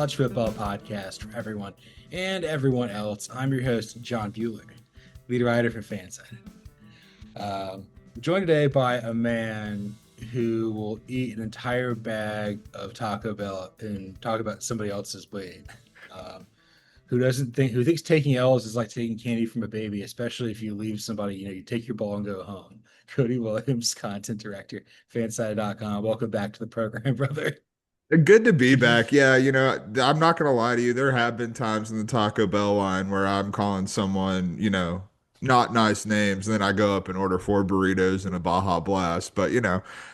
college football podcast for everyone and everyone else. I'm your host, John Buhler, lead writer for Fanside. I'm joined today by a man who will eat an entire bag of Taco Bell and talk about somebody else's weight. Um, who thinks taking L's is like taking candy from a baby, especially if you leave somebody, you take your ball and go home. Cody Williams, content director, fanside.com. Welcome back to the program, brother. Good to be back. Yeah, I'm not gonna lie to you. There have been times in the Taco Bell line where I'm calling someone, not nice names, and then I go up and order 4 burritos and a Baja Blast. But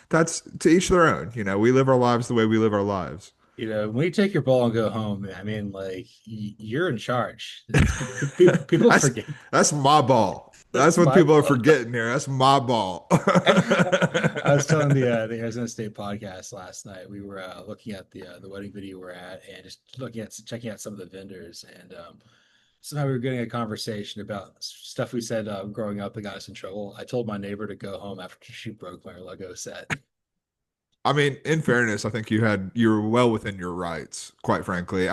that's to each their own. We live our lives the way we live our lives. When you take your ball and go home, I mean, like you're in charge. People That's forget. that's my ball. That's That's what my people are ball. forgetting here. That's my ball. I was telling the Arizona State podcast last night. We were looking at the wedding video we're at, and just checking out some of the vendors, and somehow we were getting a conversation about stuff we said growing up that got us in trouble. I told my neighbor to go home after she broke my Lego set. I mean, in fairness, I think you were well within your rights, quite frankly.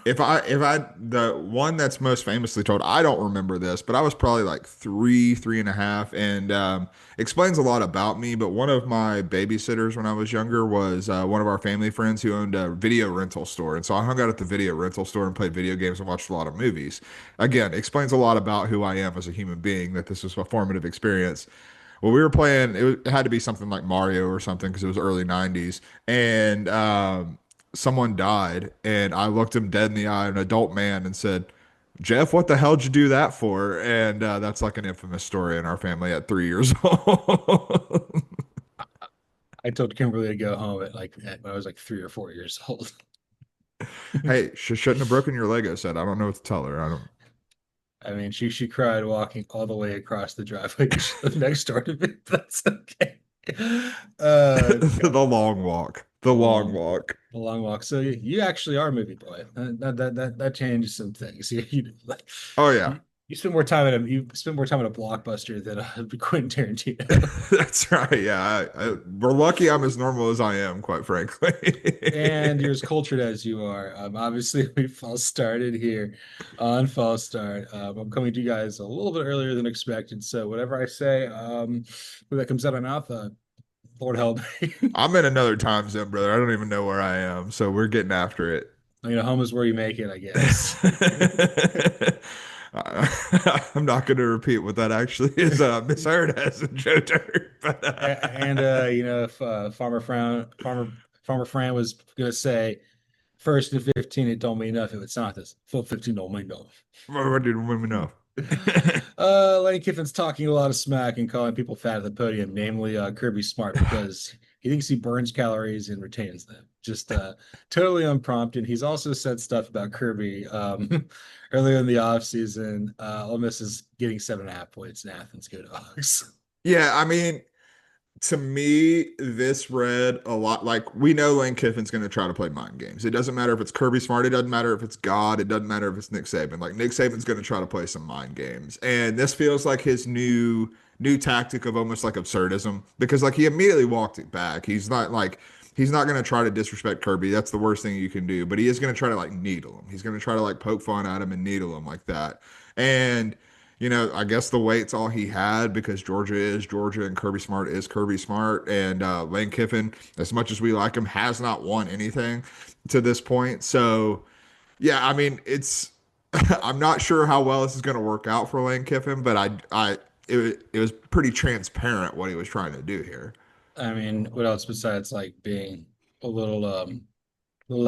If I the one that's most famously told, I don't remember this, but I was probably like three and a half, and explains a lot about me. But one of my babysitters when I was younger was one of our family friends who owned a video rental store, and so I hung out at the video rental store and played video games and watched a lot of movies. Again, explains a lot about who I am as a human being, that this was a formative experience. Well, we were playing, it had to be something like Mario or something because it was early 90s. And someone died. And I looked him dead in the eye, an adult man, and said, Jeff, what the hell did you do that for? And that's like an infamous story in our family at 3 years old. I told Kimberly to go home when I was like 3 or 4 years old. Hey, shouldn't have broken your Lego set. I don't know what to tell her. I don't. I mean, she cried walking all the way across the driveway. She lived next door to me. That's okay. God, The long walk. The the long long, walk. the long walk. So you actually are a movie boy. That changes some things. Like Oh, yeah. you, you spend more time at a blockbuster than Quentin Tarantino. That's right. Yeah. We're lucky I'm as normal as I am, quite frankly. And you're as cultured as you are. Obviously, we fall started here on Fall Start. I'm coming to you guys a little bit earlier than expected, so whatever I say, when that comes out of my mouth, Lord help me. I'm in another time zone, brother. I don't even know where I am, so we're getting after it. Home is where you make it, I guess. I'm not going to repeat what that actually is misheard as a Joe Dirt, but And if Farmer Fran was gonna say first and 15, it don't mean nothing. It's not this. Full 15 don't mean nothing. what did women know? Lane Kiffin's talking a lot of smack and calling people fat at the podium, namely Kirby Smart, because he thinks he burns calories and retains them. Just totally unprompted. He's also said stuff about Kirby earlier in the offseason. Ole Miss is getting 7.5 points in Athens. Go Dogs. Yeah, I mean, to me, this read a lot like we know Lane Kiffin's going to try to play mind games. It doesn't matter if it's Kirby Smart. It doesn't matter if it's God. It doesn't matter if it's Nick Saban. Like Nick Saban's going to try to play some mind games, and this feels like his new tactic of almost like absurdism because like he immediately walked it back. He's not going to try to disrespect Kirby. That's the worst thing you can do. But he is going to try to like needle him. He's going to try to like poke fun at him and needle him like that. And I guess the weight's all he had because Georgia is Georgia and Kirby Smart is Kirby Smart. And Lane Kiffin, as much as we like him, has not won anything to this point. So, yeah, I mean, I'm not sure how well this is going to work out for Lane Kiffin, but it was pretty transparent what he was trying to do here. I mean, what else besides like being a little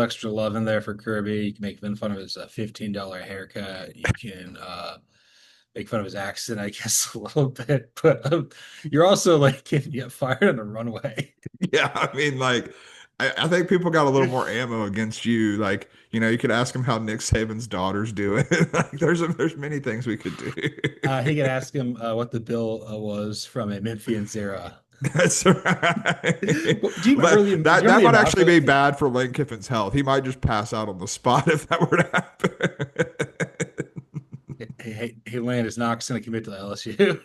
extra love in there for Kirby? You can make fun of his $15 haircut. You can make fun of his accent, I guess, a little bit. But you're also like getting get fired on the runway. Yeah, I mean, like, I think people got a little more ammo against you. Like, you could ask him how Nick Saban's daughter's doing. Like, there's many things we could do. He could ask him what the bill was from a Memphians era. That's right. Do you remember But that do you remember that the might amount actually of be bad for Lane Kiffin's health. He might just pass out on the spot if that were to happen. hey, Land is not going to commit to LSU.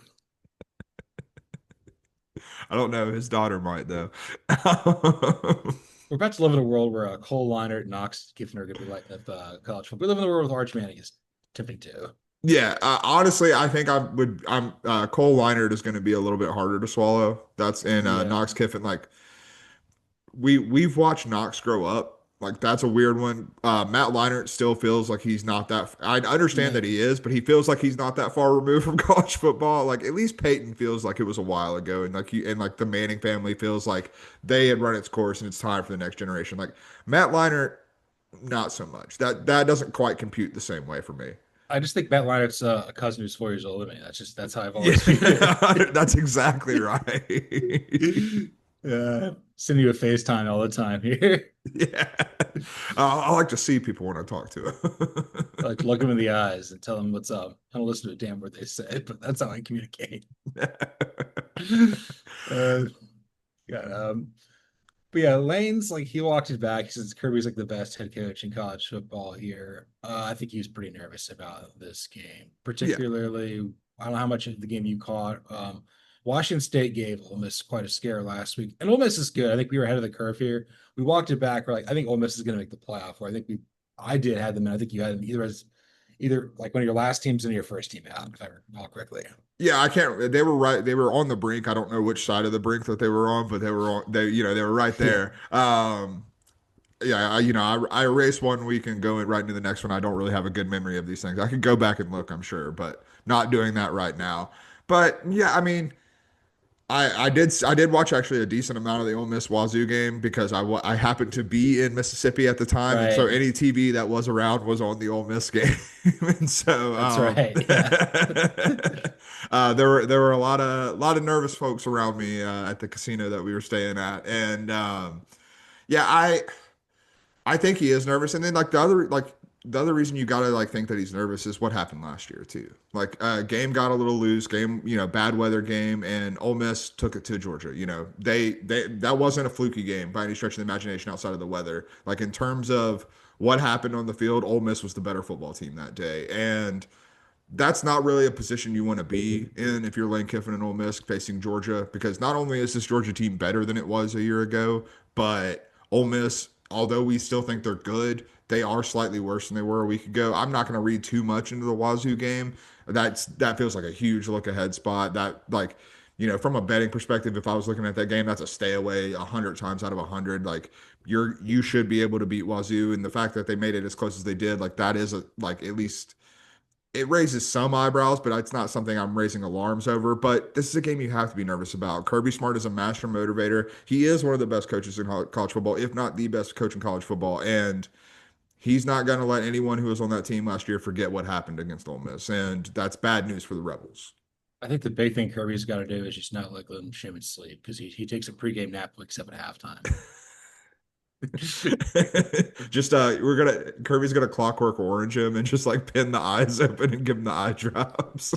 I don't know. His daughter might though. we're about to live in a world where Cole Leinert and Knox Kiffin are going to be lighting up college football. We live in a world with Arch Manning is tipping too. Yeah, honestly, I think I would. I'm Cole Leinert is going to be a little bit harder to swallow. That's in Yeah, Knox Kiffin. Like we've watched Knox grow up. Like that's a weird one. Matt Leinart still feels like he's not that. I understand yeah. that he is, but he feels like he's not that far removed from college football. Like at least Peyton feels like it was a while ago, and like the Manning family feels like they had run its course and it's time for the next generation. Like Matt Leinart, not so much. That doesn't quite compute the same way for me. I just think Matt Leinert's a cousin who's 4 years older than me. That's how I've Yeah, always viewed that's exactly right. it. Send you a FaceTime all the time here. Yeah. I like to see people when I talk to them. Like look them in the eyes and tell them what's up. I don't listen to a damn word they say, but that's how I communicate. uh, yeah, but yeah, Lane's like he walked it back. He says Kirby's like the best head coach in college football here. I think he was pretty nervous about this game, Yeah. particularly. I don't know how much of the game you caught. Washington State gave Ole Miss quite a scare last week, and Ole Miss is good. I think we were ahead of the curve here. We walked it back. We're like, I think Ole Miss is going to make the playoff. Or I did have them, and I think you had them either like one of your last teams and your first team out, if I recall correctly. Yeah, I can't. They were right. They were on the brink. I don't know which side of the brink that they were on, but they were on. They were right Yeah, there. Yeah, I erase one week and go right into the next one. I don't really have a good memory of these things. I could go back and look, I'm sure, but not doing that right now. But yeah, I mean, I did watch actually a decent amount of the Ole Miss Wazoo game because I happened to be in Mississippi at the time, and so right. any TV that was around was on the Ole Miss game, and so That's right. Yeah. there were a lot of nervous folks around me at the casino that we were staying at, and yeah, I think he is nervous, and then the other reason you gotta like think that he's nervous is what happened last year too. Like game got a little loose, game bad weather game, and Ole Miss took it to Georgia. They that wasn't a fluky game by any stretch of the imagination outside of the weather. Like in terms of what happened on the field, Ole Miss was the better football team that day, and that's not really a position you want to be in if you're Lane Kiffin and Ole Miss facing Georgia, because not only is this Georgia team better than it was a year ago, but Ole Miss, although we still think they're good, they are slightly worse than they were a week ago. I'm not going to read too much into the Wazoo game. That feels like a huge look ahead spot. That like from a betting perspective, if I was looking at that game, that's a stay away 100 times out of 100. Like you should be able to beat Wazoo, and the fact that they made it as close as they did, like that is like at least it raises some eyebrows, but it's not something I'm raising alarms over. But this is a game you have to be nervous about. Kirby Smart is a master motivator. He is one of the best coaches in college football, if not the best coach in college football. And he's not going to let anyone who was on that team last year forget what happened against Ole Miss. And that's bad news for the Rebels. I think the big thing Kirby's got to do is just not let him shim and sleep because he takes a pregame nap like 7 at halftime. Just Kirby's gonna clockwork orange him and just like pin the eyes open and give him the eye drops.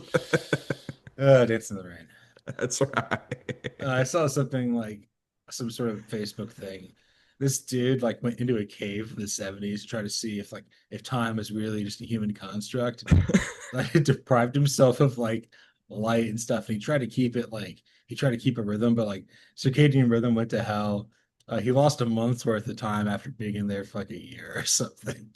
Dancing in the rain. That's right. I saw something like some sort of Facebook thing. This dude like went into a cave in the 70s to try to see if time was really just a human construct. Like deprived himself of like light and stuff. And he tried to keep a rhythm, but like circadian rhythm went to hell. He lost a month's worth of time after being in there for like a year or something.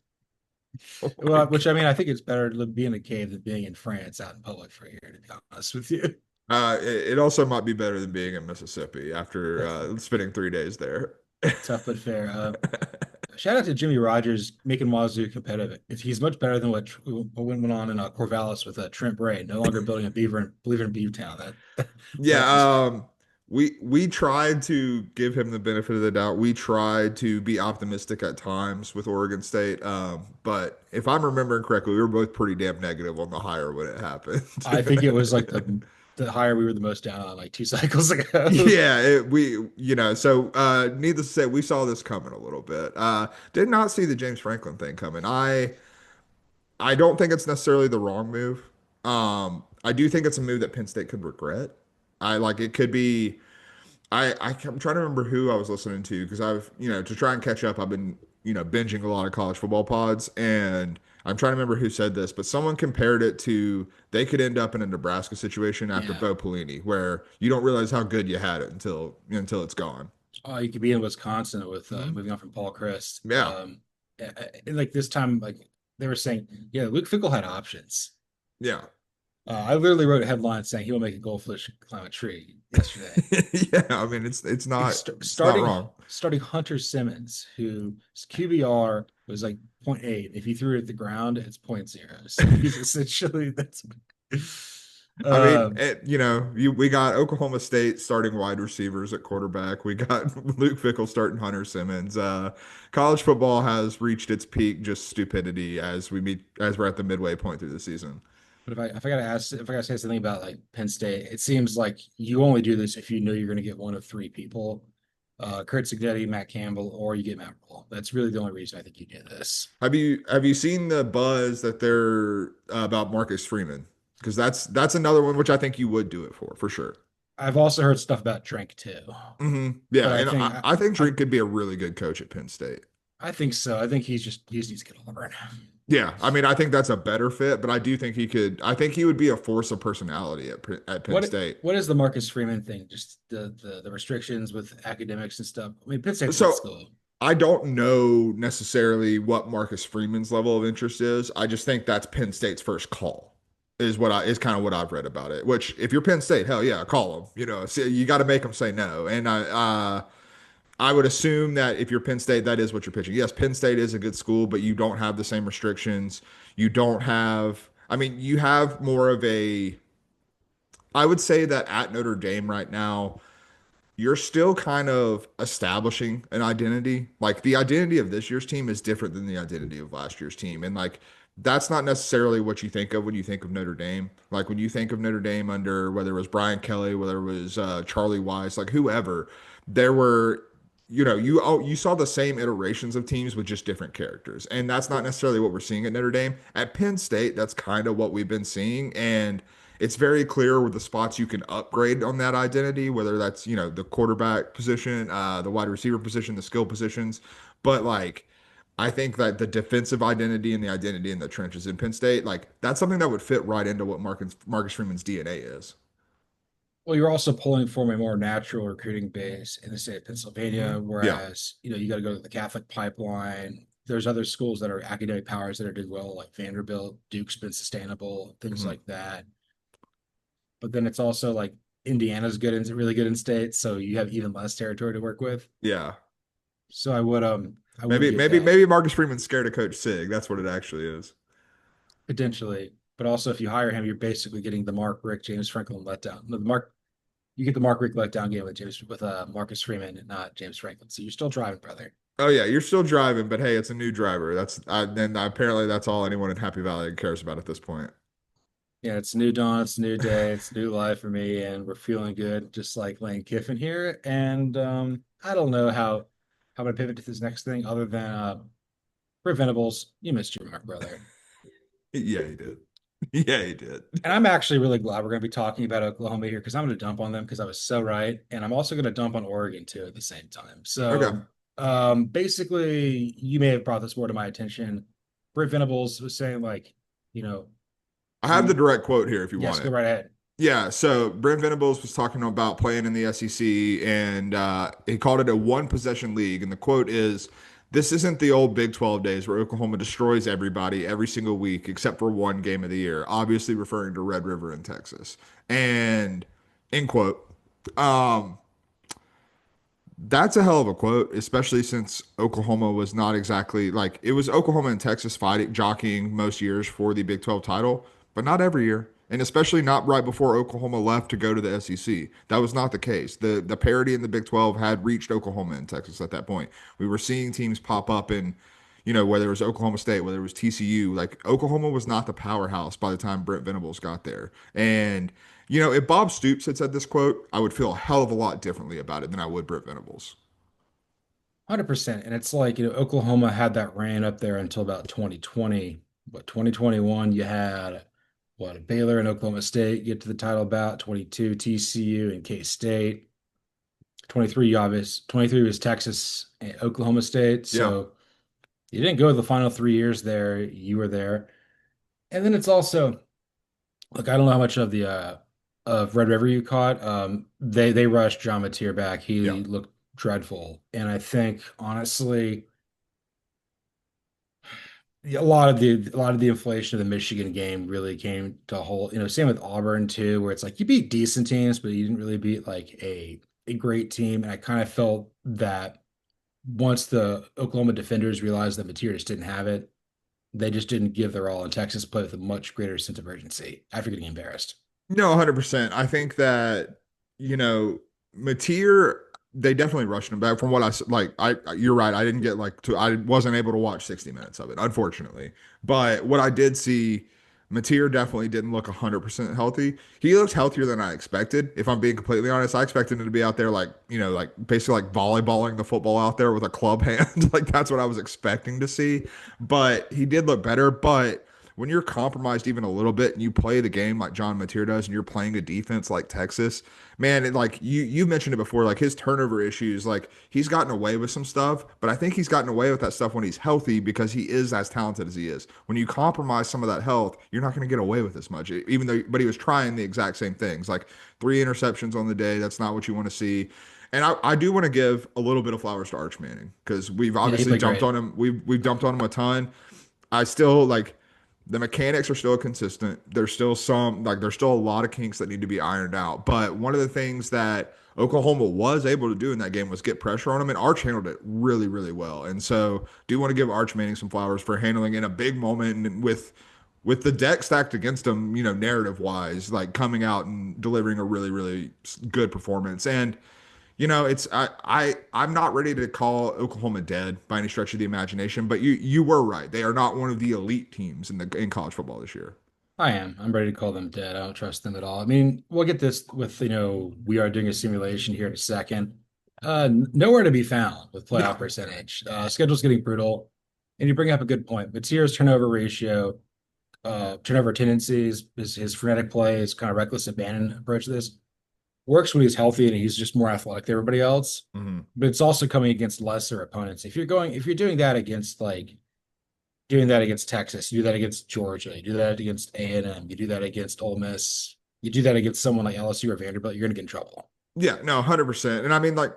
Oh my Well, which I mean, I think it's better to be in a cave than being in France out in public for a year, to be honest with you. it also might be better than being in Mississippi after spending 3 days there. Tough but fair. Shout out to Jimmy Rogers making Wazoo competitive. If he's much better than what went on in Corvallis with Trent Bray, no longer building a believer in Beavertown. That just Yeah, we tried to give him the benefit of the doubt. We tried to be optimistic at times with Oregon State, but if I'm remembering correctly, we were both pretty damn negative on the hire when it happened. I think it was like the higher we were the most down on like 2 cycles ago. Yeah, so needless to say, we saw this coming a little bit. Did not see the James Franklin thing coming. I don't think it's necessarily the wrong move. I do think it's a move that Penn State could regret. I like it could be. I'm trying to remember who I was listening to because I've to try and catch up. I've been binging a lot of college football pods, and I'm trying to remember who said this, but someone compared it to they could end up in a Nebraska situation after Yeah. Bo Pelini, where you don't realize how good you had it until it's gone. You could be in Wisconsin with Mhm. moving on from Paul Christ. Yeah, And like this time, like they were saying, yeah, Luke Fickell had options. yeah. I literally wrote a headline saying he will make a goldfish climb a tree yesterday. Yeah, I mean it's not wrong. Starting Hunter Simmons, whose QBR was like zero point 0.8. If you threw it at the ground, it's zero point 0. So he's essentially that's I mean, um we got Oklahoma State starting wide receivers at quarterback. We got Luke Fickell starting Hunter Simmons. College football has reached its peak just stupidity as we're at the midway point through the season. but if I gotta say something about like Penn State, it seems like you only do this if you know you're gonna get one of three people. Kurt Signetti, Matt Campbell, or you get Matt Rule. That's really the only reason I think you do this. Have you seen the buzz that they're about Marcus Freeman? Because that's another one which I think you would do it for sure. I've also heard stuff about Drink too, Yeah, but and I think I Drake could be a really good coach at Penn State. I think so. I think he just needs to get Auburn. Yeah, I mean, I think that's a better fit, but I do think he could. I think he would be a force of personality at Penn State. What is the Marcus Freeman thing? Just the restrictions with academics and stuff. I mean, Penn State's a good So school. I don't know necessarily what Marcus Freeman's level of interest is. I just think that's Penn State's first call. Is kind of what I've read about it. Which, if you're Penn State, hell yeah, call him. So you got to make them say no. And I would assume that if you're Penn State, that is what you're pitching. Yes, Penn State is a good school, but you don't have the same restrictions. You don't have. I mean, you have more of a. I would say that at Notre Dame right now, you're still kind of establishing an identity. Like the identity of this year's team is different than the identity of last year's team. And like that's not necessarily what you think of when you think of Notre Dame. Like when you think of Notre Dame under whether it was Brian Kelly, whether it was Charlie Weiss, like whoever, there were you saw the same iterations of teams with just different characters. And that's not necessarily what we're seeing at Notre Dame. At Penn State, that's kind of what we've been seeing. And it's very clear with the spots you can upgrade on that identity, whether that's, the quarterback position, the wide receiver position, the skill positions. But like, I think that the defensive identity and the identity in the trenches in Penn State, like that's something that would fit right into what Marcus Freeman's DNA is. Well, you're also pulling from a more natural recruiting base in the state of Hmm. Pennsylvania, Yeah. whereas you got to go to the Catholic pipeline. There's other schools that are academic powers that are doing well, like Vanderbilt, Duke's been sustainable, things Hmm. like that. But then it's also like Indiana's good and really good in state, so you have even less territory to work with. Yeah. So I would Maybe, get maybe, that maybe Marcus Freeman's scared of Coach Sig. That's what it actually is. potentially. But also if you hire him, you're basically getting the Mark Rick, James Franklin letdown. No, the Mark you get the Mark Rick letdown game with Marcus Freeman and not James Franklin. So you're still driving, brother. Oh yeah, you're still driving, but hey, it's a new driver. Then apparently that's all anyone in Happy Valley cares about at this point. Yeah, it's new dawn, it's a new day, it's new life for me, and we're feeling good, just like Lane Kiffin here. And I don't know how I'm gonna pivot to this next thing other than Brent Venables, you missed your mark, brother. Yeah, he did. Yeah, he did. And I'm actually really glad we're going to be talking about Oklahoma here because I'm going to dump on them because I was so right, and I'm also going to dump on Oregon too at the same time. Okay. So, basically, you may have brought this more to my attention. Brent Venables was saying like, you know, I have the we direct quote here if you yes, want go it. right ahead. Yeah, so Brent Venables was talking about playing in the SEC, and he called it a one possession league. And the quote is, "This isn't the old Big 12 days where Oklahoma destroys everybody every single week except for one game of the year," obviously referring to Red River in Texas. And end quote. Um, that's a hell of a quote, especially since Oklahoma was not exactly like it was Oklahoma and Texas fighting, jockeying most years for the Big 12 title, but not every year. And especially not right before Oklahoma left to go to the SEC. That was not the case. The parity in the Big 12 had reached Oklahoma and Texas at that point. We were seeing teams pop up in, whether it was Oklahoma State, whether it was TCU. Like Oklahoma was not the powerhouse by the time Brent Venables got there. And if Bob Stoops had said this quote, I would feel a hell of a lot differently about it than I would Brent Venables. 100%. And it's like, Oklahoma had that ran up there until about 2020. But 2021, you had Baylor and Oklahoma State get to the title bout, 22 TCU and K-State. 23 was Texas and Oklahoma State. Yeah. So you didn't go the final 3 years there. You were there. And then it's also, look, I don't know how much of the of Red River you caught. They rushed John Mateer back. Yeah. He looked dreadful. And I think honestly, a lot of the inflation of the Michigan game really came to a whole, same with Auburn too, where it's like you beat decent teams, but you didn't really beat like a great team. And I kind of felt that once the Oklahoma defenders realized that Mateer just didn't have it, they just didn't give their all, and Texas played with a much greater sense of urgency after getting embarrassed. No, 100%. I think that, you know, Mateer, they definitely rushed him back from what you're right. I didn't get I wasn't able to watch 60 minutes of it, unfortunately. But what I did see, Mateer definitely didn't look 100% healthy. He looks healthier than I expected. If I'm being completely honest, I expected him to be out there like basically like volleyballing the football out there with a club hand. Like that's what I was expecting to see. But he did look better. But when you're compromised even a little bit and you play the game like John Mateer does and you're playing a defense like Texas, man, like you mentioned it before, like his turnover issues, like he's gotten away with some stuff, but I think he's gotten away with that stuff when he's healthy because he is as talented as he is. When you compromise some of that health, you're not going to get away with as much, even though, but he was trying the exact same things, like 3 interceptions on the day. That's not what you want to see. And I do want to give a little bit of flowers to Arch Manning because we've Yeah, he obviously played jumped great. on him. We've dumped on him a ton. I still like the mechanics are still consistent. There's still a lot of kinks that need to be ironed out. But one of the things that Oklahoma was able to do in that game was get pressure on him, and Arch handled it really, really well. And so, do want to give Arch Manning some flowers for handling in a big moment and with the deck stacked against him, narrative wise, like coming out and delivering a really, really good performance. And it's I'm not ready to call Oklahoma dead by any stretch of the imagination, but you were right. They are not one of the elite teams in college football this year. I am. I'm ready to call them dead. I don't trust them at all. I mean, we'll get this with, we are doing a simulation here in a second. Nowhere to be found with playoff No. percentage. Schedule's getting brutal. And you bring up a good point. Mateer's turnover ratio, turnover tendencies, his frenetic play, his kind of reckless abandon approach to this works when he's healthy and he's just more athletic than everybody else. Mhm. But it's also coming against lesser opponents. If you're doing that against doing that against Texas, you do that against Georgia, you do that against A&M, you do that against Ole Miss, you do that against someone like LSU or Vanderbilt, you're gonna get in trouble. Yeah, no, 100%. And I mean, like,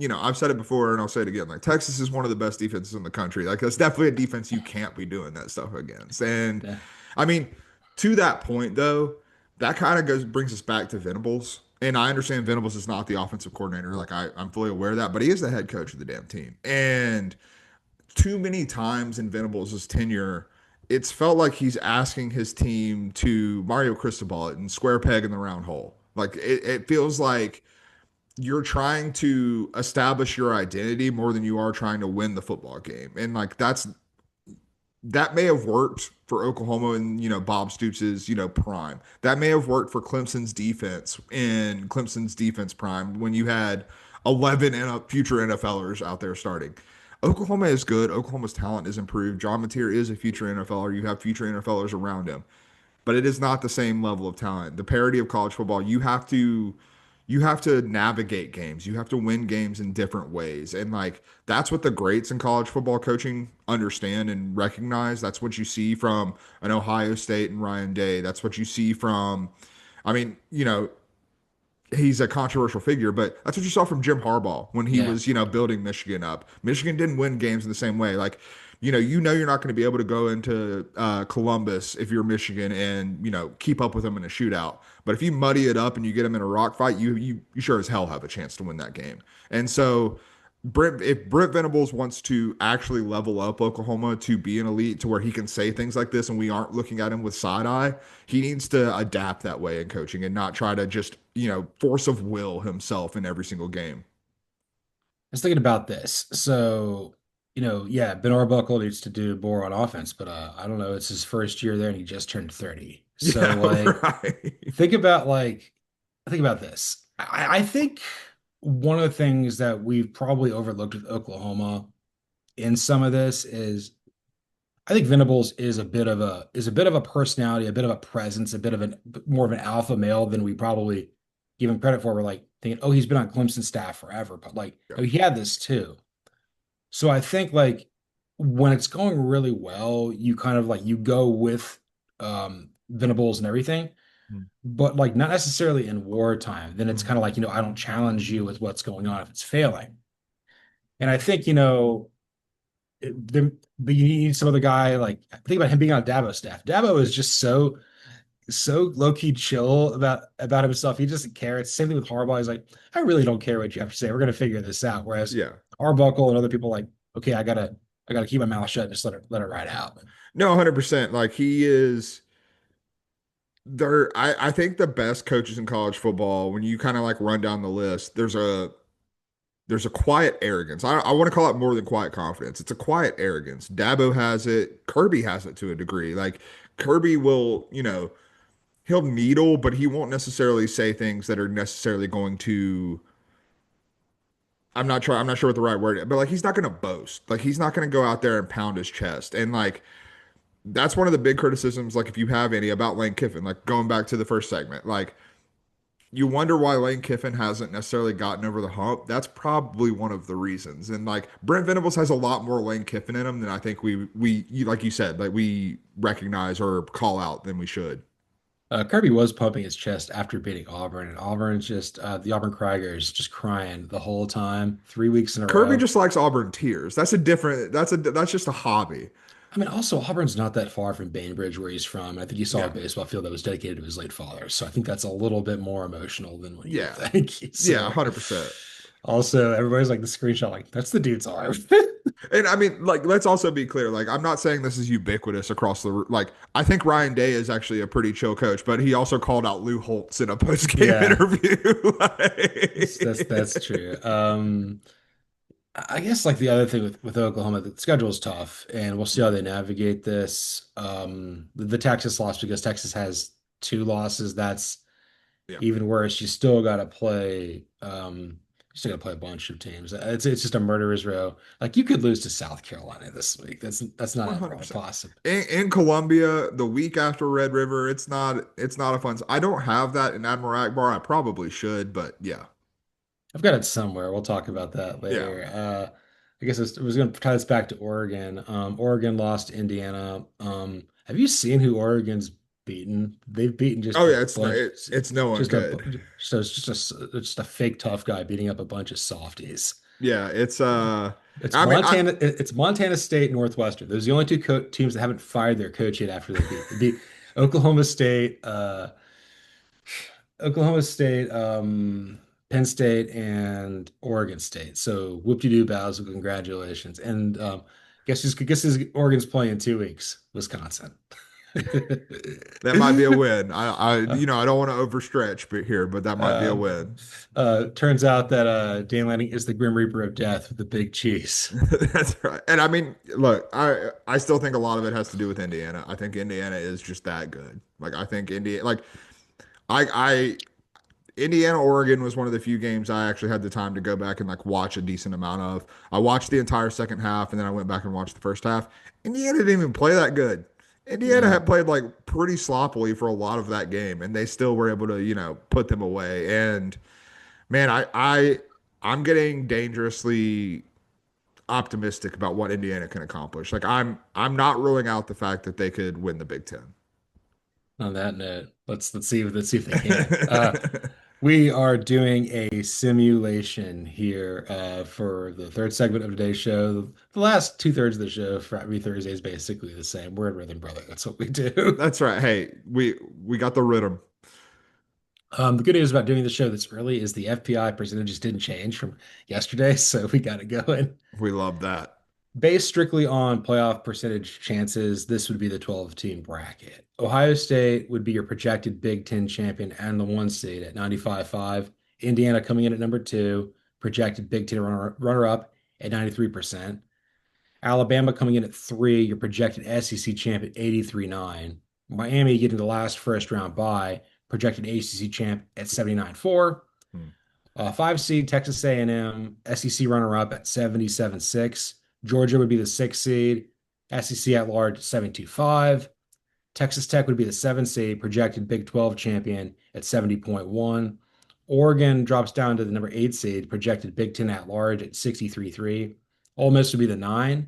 I've said it before and I'll say it again. Like, Texas is one of the best defenses in the country. Like, that's definitely a defense you can't be doing that stuff against. And Yeah. I mean, to that point, though, that kind of brings us back to Venables. And I understand Venables is not the offensive coordinator. Like, I'm fully aware of that, but he is the head coach of the damn team. And too many times in Venables' tenure, it's felt like he's asking his team to Mario Cristobal it and square peg in the round hole. Like, it feels like you're trying to establish your identity more than you are trying to win the football game. And like that may have worked for Oklahoma in, Bob Stoops' prime. That may have worked for Clemson's defense in Clemson's defense prime when you had 11 future NFLers out there starting. Oklahoma is good. Oklahoma's talent is improved. John Mateer is a future NFLer. You have future NFLers around him, but it is not the same level of talent. The parity of college football, you have to navigate games. You have to win games in different ways. And like that's what the greats in college football coaching understand and recognize. That's what you see from an Ohio State and Ryan Day. That's what you see from I mean, he's a controversial figure, but that's what you saw from Jim Harbaugh when he Yeah. was, building Michigan up. Michigan didn't win games in the same way. Like, you're not going to be able to go into Columbus if you're Michigan and keep up with them in a shootout. But if you muddy it up and you get them in a rock fight, you sure as hell have a chance to win that game. And so if Brent Venables wants to actually level up Oklahoma to be an elite to where he can say things like this and we aren't looking at him with side eye, he needs to adapt that way in coaching and not try to just, force of will himself in every single game. I was thinking about this. So, yeah, Ben Arbuckle needs to do more on offense, but I don't know, it's his first year there and he just turned 30. So Yeah, like right. think about like think about this. I think one of the things that we've probably overlooked with Oklahoma in some of this is I think Venables is a bit of a personality, a bit of a presence, a bit of an more of an alpha male than we probably give him credit for. We're like thinking, oh, he's been on Clemson staff forever, but like Yeah. no, he had this too. So I think like when it's going really well, you kind of like you go with Venables and everything, but like not necessarily in wartime. Then it's kind of like, I don't challenge you with what's going on if it's failing. And I think, but you need some other guy. Like think about him being on Dabo's staff. Dabo is just so low key chill about himself. He doesn't care. It's the same thing with Harbaugh. He's like, I really don't care what you have to say. We're gonna figure this out. Whereas Yeah. Arbuckle and other people are like, okay, I gotta keep my mouth shut and just let it ride out. No, 100%. Like he is there. I think the best coaches in college football, when you kind of like run down the list, there's a quiet arrogance. I want to call it more than quiet confidence. It's a quiet arrogance. Dabo has it. Kirby has it to a degree. Like Kirby will, he'll needle, but he won't necessarily say things that are necessarily going to. I'm not sure what the right word is, but like he's not going to boast. Like he's not going to go out there and pound his chest. And like that's one of the big criticisms, like if you have any about Lane Kiffin, like going back to the first segment, like you wonder why Lane Kiffin hasn't necessarily gotten over the hump. That's probably one of the reasons. And like Brent Venables has a lot more Lane Kiffin in him than I think like you said, like we recognize or call out than we should. Kirby was pumping his chest after beating Auburn, and Auburn's just the Auburn Cragers just crying the whole time, 3 weeks in a Kirby row. just likes Auburn tears. That's just a hobby. I mean, also Auburn's not that far from Bainbridge, where he's from. I think he saw a Yeah. baseball field that was dedicated to his late father, so I think that's a little bit more emotional than what you would Yeah. think. Yeah, So, 100%. also, everybody's like the screenshot, like that's the dude's arm. And I mean, like, let's also be clear. Like, I'm not saying this is ubiquitous across like, I think Ryan Day is actually a pretty chill coach, but he also called out Lou Holtz in a post-game Yeah, interview. that's true. I guess like the other thing with Oklahoma, the schedule is tough, and we'll see how they navigate this. The Texas loss because Texas has two losses. That's Yeah, even worse. You still got to play. You still got to play a bunch of teams. It's just a murderer's row. Like you could lose to South Carolina this week. That's not outright 100%. possible. In Columbia, the week after Red River, it's not a fun. I don't have that in Admiral Akbar. I probably should, but yeah, I've got it somewhere. We'll talk about that yeah. later. I guess I was going to tie this back to Oregon. Oregon lost to Indiana. Have you seen who Oregon's beaten? They've beaten just Oh a yeah, bunch, it's no one just a good. so it's just a fake tough guy beating up a bunch of softies. Yeah, it's It's I mean I Montana. It's Montana State, Northwestern. Those are the only two teams that haven't fired their coach yet after they beat Oklahoma State. Oklahoma State, Penn State, and Oregon State. So whoop-de-doo, Bowser, congratulations. And guess who's Oregon's playing in 2 weeks? Wisconsin. that might be a win. I don't want to overstretch but here, but that might be a Uh, win. turns out that Dan Lanning is the Grim Reaper of Death with the big cheese. That's right. And I mean, look, I still think a lot of it has to do with Indiana. I think Indiana is just that good. Like I think Indiana like I Indiana Oregon was one of the few games I actually had the time to go back and like watch a decent amount of. I watched the entire second half and then I went back and watched the first half. Indiana didn't even play that good. Indiana No. had played like pretty sloppily for a lot of that game and they still were able to, put them away. And man, I'm getting dangerously optimistic about what Indiana can accomplish. Like I'm not ruling out the fact that they could win the Big Ten. On that note, let's see if they can. We are doing a simulation here for the third segment of today's show. The last two-thirds of the show for every Thursday is basically the same. We're in Rhythm Brother. That's what we do. That's right. Hey, we got the rhythm. The good news about doing the show this early is the FPI percentages didn't change from yesterday, so we got it going. We love that. Based strictly on playoff percentage chances, this would be the 12-team bracket. Ohio State would be your projected Big Ten champion and the one seed at 95.5. Indiana coming in at number two, projected Big Ten runner-up at 93%. Alabama coming in at three, your projected SEC champ at 83.9. Miami getting the last first round bye, projected ACC champ at 79.4. Hmm. Five seed Texas A&M, SEC runner-up at 77.6. Georgia would be the sixth seed, SEC at large at 7.25. Texas Tech would be the seventh seed, projected Big 12 champion at 70.1. Oregon drops down to the number eight seed, projected Big 10 at large at 63.3. Ole Miss would be the nine,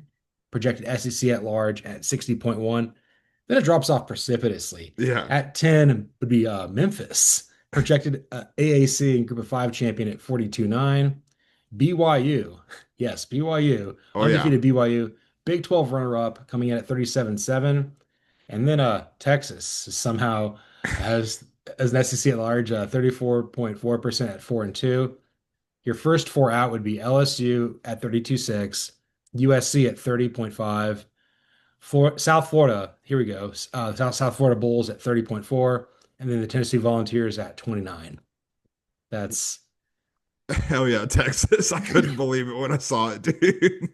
projected SEC at large at 60.1. Then it drops off precipitously. Yeah. At 10 would be Memphis, projected AAC and Group of Five champion at 42.9. BYU. Yes, BYU. Oh yeah. Undefeated BYU. Big 12 runner-up coming in at 37-7. And then Texas somehow has as an SEC at large, 34.4% at 4-2. Your first four out would be LSU at 32.6, USC at 30.5, South Florida, here we go. South Florida Bulls at 30.4, and then the Tennessee Volunteers at 29. That's Hell yeah, Texas. I couldn't believe it when I saw it, dude.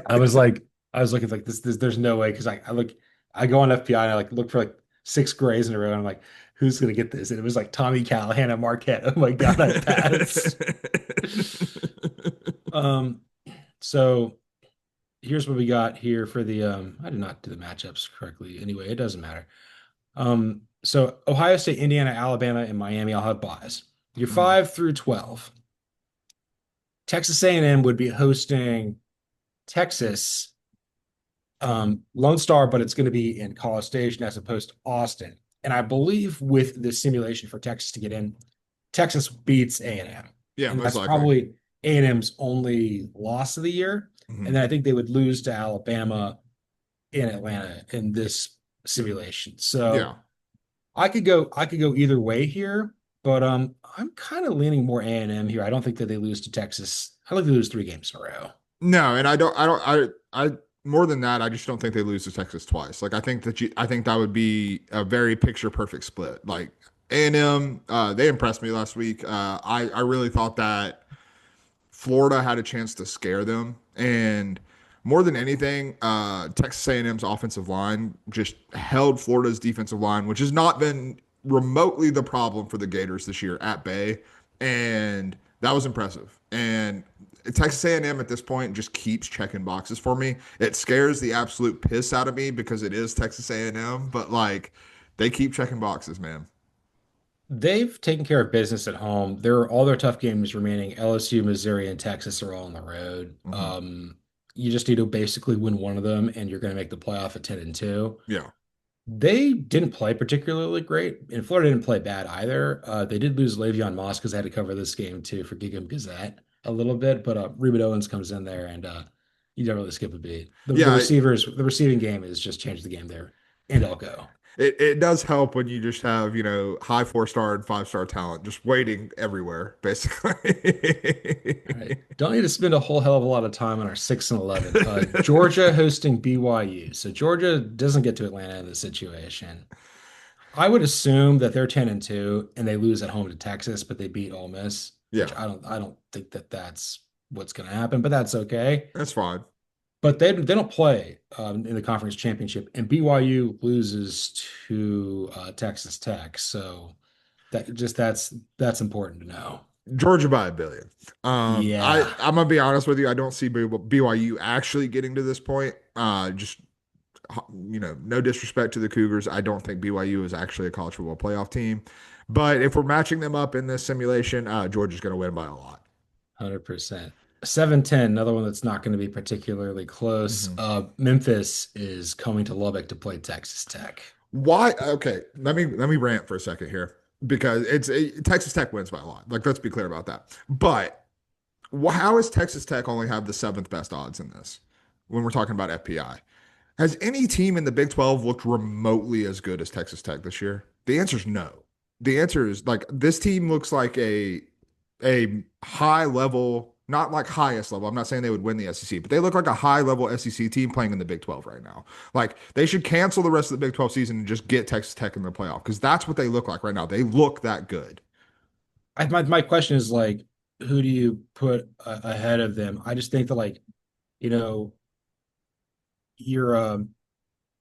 I was like, I was looking like this there's no way because I go on FPI and I like look for like six grays in a row and I'm like, who's gonna get this? And it was like Tommy Callahan and Marquette. Oh my God, I passed. Um, so here's what we got here for the I did not do the matchups correctly. Anyway, it doesn't matter. So Ohio State, Indiana, Alabama, and Miami all have buys. Your Mhm. 5 through 12. Texas A&M would be hosting Texas, Lone Star, but it's going to be in College Station as opposed to Austin. And I believe with the simulation for Texas to get in, Texas beats A&M. Yeah, And most that's likely. probably A&M's only loss of the year. And Mhm. then I think they would lose to Alabama in Atlanta in this simulation. So Yeah. I could go either way here, but I'm kind of leaning more A&M here. I don't think that they lose to Texas. I think they lose 3 games in a row. No, and I more than that, I just don't think they lose to Texas twice. Like I think that would be a very picture perfect split. Like A&M, they impressed me last week. I really thought that Florida had a chance to scare them, and more than anything, Texas A&M's offensive line just held Florida's defensive line, which has not been remotely the problem for the Gators this year, at bay, and that was impressive. And Texas A&M at this point just keeps checking boxes for me. It scares the absolute piss out of me because it is Texas A&M, but like they keep checking boxes, man. They've taken care of business at home. All their tough games remaining. LSU, Missouri, and Texas are all on the road. Hmm. You just need to basically win one of them, and you're going to make the playoff at 10-2. Yeah. They didn't play particularly great, and Florida didn't play bad either. They did lose Le'Veon Moss because I had to cover this game too for Gig'em Gazette a little bit, but Reba Owens comes in there and you don't really skip a beat. The Yeah, the receiving game is just changed the game there, and I'll go. it does help when you just have, high 4-star and 5-star talent just waiting everywhere, basically. All right, don't need to spend a whole hell of a lot of time on our 6 and 11. Georgia hosting BYU, so Georgia doesn't get to Atlanta in this situation. I would assume that they're 10-2 and they lose at home to Texas, but they beat Ole Miss, which Yeah, I don't think that that's what's going to happen, but that's okay. that's fine. But they don't play in the conference championship, and BYU loses to Texas Tech, so that's important to know. Georgia by a billion. Yeah, I'm gonna be honest with you. I don't see BYU actually getting to this point. Just no disrespect to the Cougars. I don't think BYU is actually a college football playoff team. But if we're matching them up in this simulation, Georgia's gonna win by a lot. 100%. 7-10, another one that's not going to be particularly close. Mhm. Memphis is coming to Lubbock to play Texas Tech. Why? Okay, let me rant for a second here because Texas Tech wins by a lot. Like, let's be clear about that. But how does Texas Tech only have the seventh best odds in this when we're talking about FPI? Has any team in the Big 12 looked remotely as good as Texas Tech this year? The answer is no. The answer is like this team looks like a high level, not like highest level. I'm not saying they would win the SEC, but they look like a high level SEC team playing in the Big 12 right now. Like they should cancel the rest of the Big 12 season and just get Texas Tech in the playoff because that's what they look like right now. They look that good. My question is like, who do you put ahead of them? I just think that like, you know, you're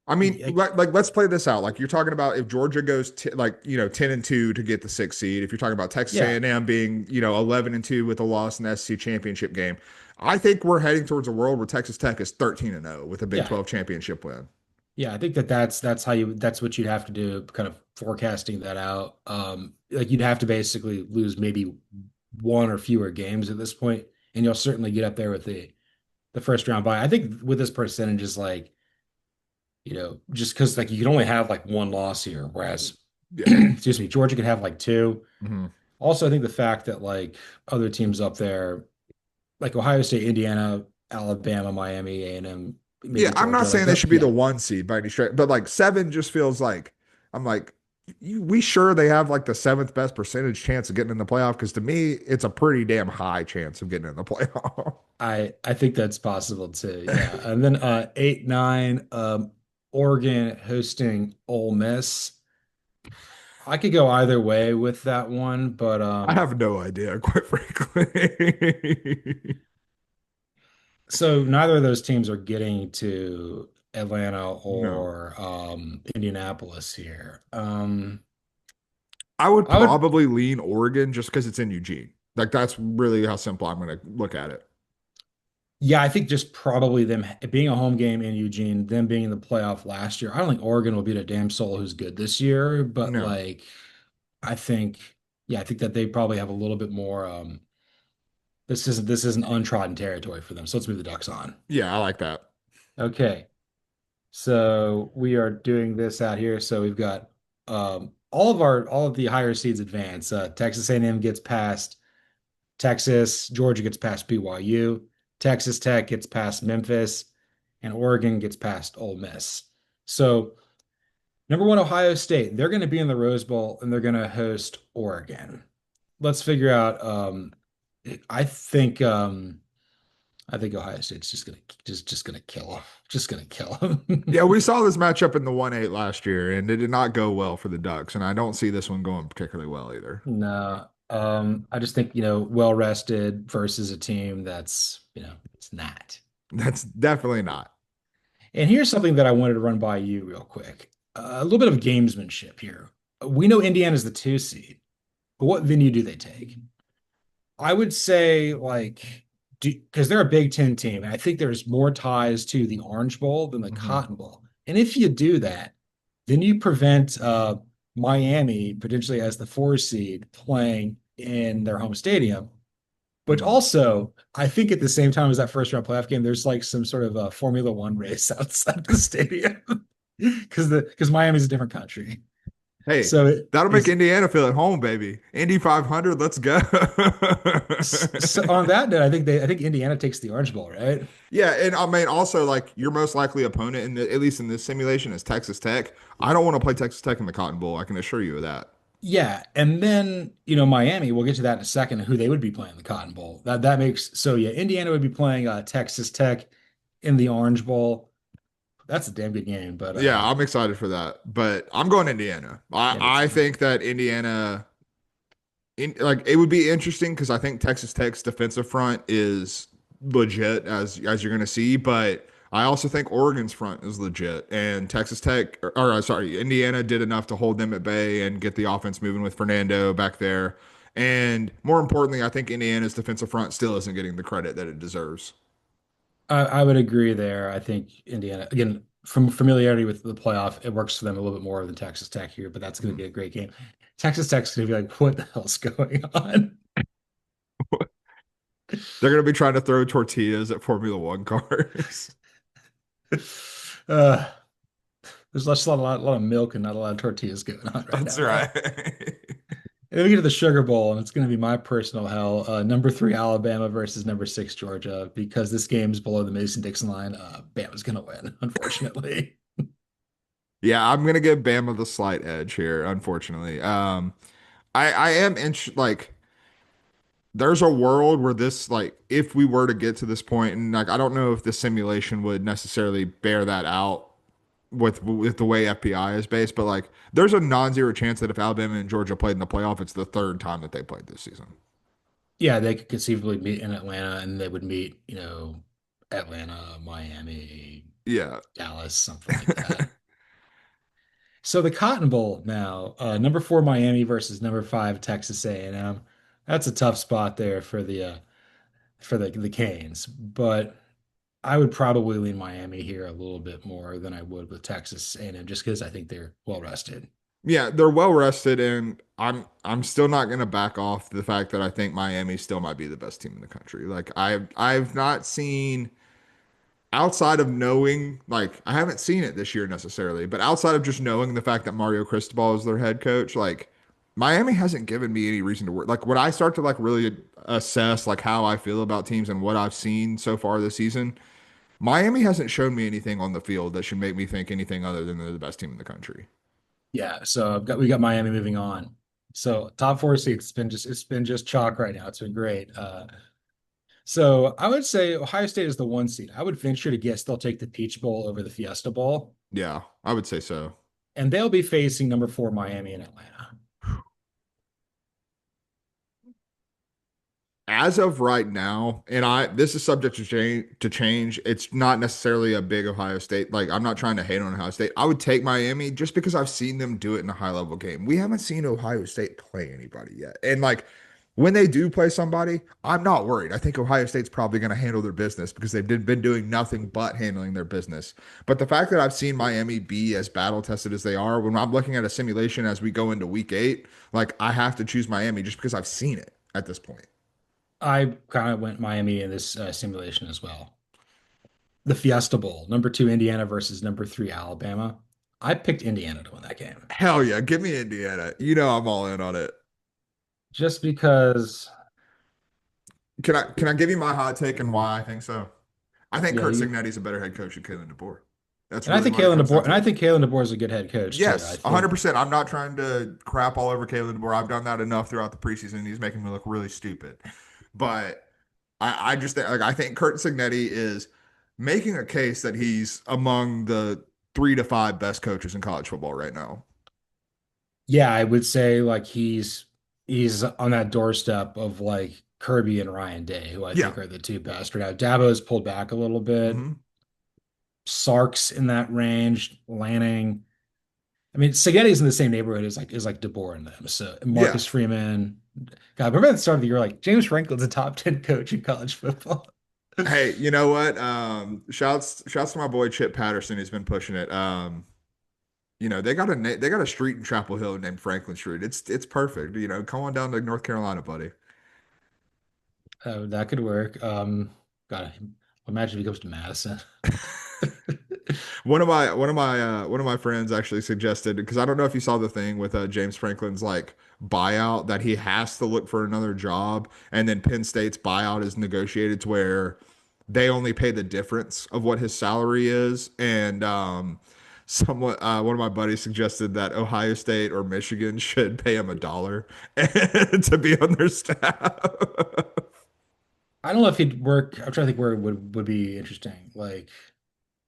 I mean, like, let's play this out. Like you're talking about if Georgia goes 10-2 to get the sixth seed. If you're talking about Texas yeah, A&M being 11-2 with a loss in the SEC championship game, I think we're heading towards a world where Texas Tech is 13-0 with a Big yeah, 12 championship win. yeah. I think that's what you'd have to do, kind of forecasting that out. Like you'd have to basically lose maybe one or fewer games at this point, and you'll certainly get up there with the first round bye. I think with this percentage is like, just because like you can only have like one loss here, whereas Yeah. excuse me, Georgia could have like two. Hmm. Also, I think the fact that like other teams up there, like Ohio State, Indiana, Alabama, Miami, A&M, Yeah, maybe I'm not Georgia. Like saying they that, should be the yeah. one seed by any stretch, but like seven just feels like I'm like, we sure they have like the seventh best percentage chance of getting in the playoff? Because to me, it's a pretty damn high chance of getting in the playoff. I think that's possible too. Yeah. And then 8, 9, Oregon hosting Ole Miss. I could go either way with that one, but I have no idea, quite frankly. so neither of those teams are getting to Atlanta No. or Indianapolis here. I would I would, probably lean Oregon just because it's in Eugene. Like that's really how simple I'm going to look at it. yeah, I think just probably them being a home game in Eugene, them being in the playoff last year. I don't think Oregon will beat a damn soul who's good this year, but No. like I think, yeah, I think that they probably have a little bit more. This isn't untrodden territory for them. So let's move the Ducks on. Yeah, I like that. Okay, so we are doing this out here. So we've got all of the higher seeds advance. Texas A&M gets past Texas, Georgia gets past BYU, Texas Tech gets past Memphis, and Oregon gets past Ole Miss. So number one, Ohio State, they're going to be in the Rose Bowl and they're going to host Oregon. Let's figure out. I think I think Ohio State's just gonna kill him. Just gonna kill him. Yeah, we saw this matchup in the 1-8 last year, and it did not go well for the Ducks. And I don't see this one going particularly well either. No, I just think well rested versus a team that's it's not. That's definitely not. And here's something that I wanted to run by you real quick. A little bit of gamesmanship here. We know Indiana's the 2 seed, but what venue do they take? I would say like because they're a Big Ten team, and I think there's more ties to the Orange Bowl than the Mhm. Cotton Bowl. And if you do that, then you prevent Miami potentially as the 4 seed playing in their home stadium. But Mhm. also, I think at the same time as that first round playoff game, there's like some sort of a Formula One race outside the stadium because Miami's a different country. Hey, So it that'll make is Indiana feel at home, baby. Indy 500, let's go. so on that note, I think Indiana takes the Orange Bowl, right? Yeah, and I mean, also like your most likely opponent at least in this simulation is Texas Tech. I don't want to play Texas Tech in the Cotton Bowl. I can assure you of that. Yeah, and then Miami. We'll get to that in a second. Who they would be playing in the Cotton Bowl. That makes so yeah. Indiana would be playing Texas Tech in the Orange Bowl. That's a damn good game. But Yeah, I'm excited for that, but I'm going Indiana. yeah, me I too. think that like it would be interesting because I think Texas Tech's defensive front is legit as you're going to see, but I also think Oregon's front is legit, and Texas Tech sorry, Indiana did enough to hold them at bay and get the offense moving with Fernando back there. And more importantly, I think Indiana's defensive front still isn't getting the credit that it deserves. I would agree there. I think Indiana again from familiarity with the playoff, it works for them a little bit more than Texas Tech here. But that's going to Mhm. be a great game. Texas Tech's going to be like, what the hell's going on? They're going to be trying to throw tortillas at Formula One cars. Uh, there's just a lot of milk and not a lot of tortillas going on right That's now, though. right. And then we get to the Sugar Bowl, and it's going to be my personal hell. Number 3 Alabama versus number 6 Georgia, because this game's below the Mason-Dixon line. Bama's going to win, unfortunately. Yeah, I'm gonna give Bama the slight edge here, unfortunately. I am like there's a world where this like if we were to get to this point, and like I don't know if the simulation would necessarily bear that out with the way FPI is based, but like there's a non-zero chance that if Alabama and Georgia played in the playoff, it's the third time that they played this season. Yeah, they could conceivably meet in Atlanta, and they would meet, Atlanta, Miami, Yeah. Dallas, something like that. So the Cotton Bowl now, number 4 Miami versus number 5 Texas A&M. That's a tough spot there for the Canes, but I would probably lean Miami here a little bit more than I would with Texas A&M just because I think they're well rested. Yeah, they're well rested, and I'm still not gonna back off the fact that I think Miami still might be the best team in the country. Like I've not seen outside of knowing, like, I haven't seen it this year necessarily, but outside of just knowing the fact that Mario Cristobal is their head coach, like, Miami hasn't given me any reason to worry. Like when I start to like really assess like how I feel about teams and what I've seen so far this season, Miami hasn't shown me anything on the field that should make me think anything other than they're the best team in the country. Yeah, so we got Miami moving on. So top four seeds, it's been just chalk right now. It's been great. So I would say Ohio State is the one seed. I would venture to guess they'll take the Peach Bowl over the Fiesta Bowl, Yeah, I would say so. and they'll be facing number four Miami in Atlanta. As of right now, and this is subject to change. It's not necessarily a big Ohio State. Like I'm not trying to hate on Ohio State. I would take Miami just because I've seen them do it in a high level game. We haven't seen Ohio State play anybody yet. And like when they do play somebody, I'm not worried. I think Ohio State's probably going to handle their business because been doing nothing but handling their business. But the fact that I've seen Miami be as battle tested as they are, when I'm looking at a simulation as we go into week 8, like I have to choose Miami just because I've seen it at this point. I kind of went Miami in this simulation as well. The Fiesta Bowl, number two Indiana versus number three Alabama. I picked Indiana to win that game Hell yeah, give me Indiana. You know I'm all in on it. just because, Can I give you my hot take and why I think so? I think yeah, Kurt Cignetti's a better head coach than Kalen DeBoer. That's and I really think what it Kalen comes DeBoer, down and I to. think Kalen DeBoer is a good head coach too. I Yes, think 100%. I'm not trying to crap all over Kalen DeBoer. I've done that enough throughout the preseason. He's making me look really stupid. But I just think like I think Kurt Cignetti is making a case that he's among the 3 to 5 best coaches in college football right now. yeah, I would say like he's on that doorstep of like Kirby and Ryan Day, who I Yeah. think are the two best right now. Dabo's pulled back a little bit. Hmm. Sark's in that range. Lanning. I mean, Seghetti's in the same neighborhood as like DeBoer and them. So Yeah. Marcus Freeman. God, remember at the start of the year, like James Franklin's a top 10 coach in college football. Hey, you know what? Shouts to my boy Chip Patterson who's been pushing it. They got a street in Chapel Hill named Franklin Street. It's perfect. Come on down to North Carolina, buddy. That could work. God, imagine if he goes to Madison. One of my friends actually suggested because I don't know if you saw the thing with James Franklin's like buyout that he has to look for another job, and then Penn State's buyout is negotiated to where they only pay the difference of what his salary is, and someone one of my buddies suggested that Ohio State or Michigan should pay him $1 to be on their staff. I don't know if he'd work. I'm trying to think where it would be interesting. Like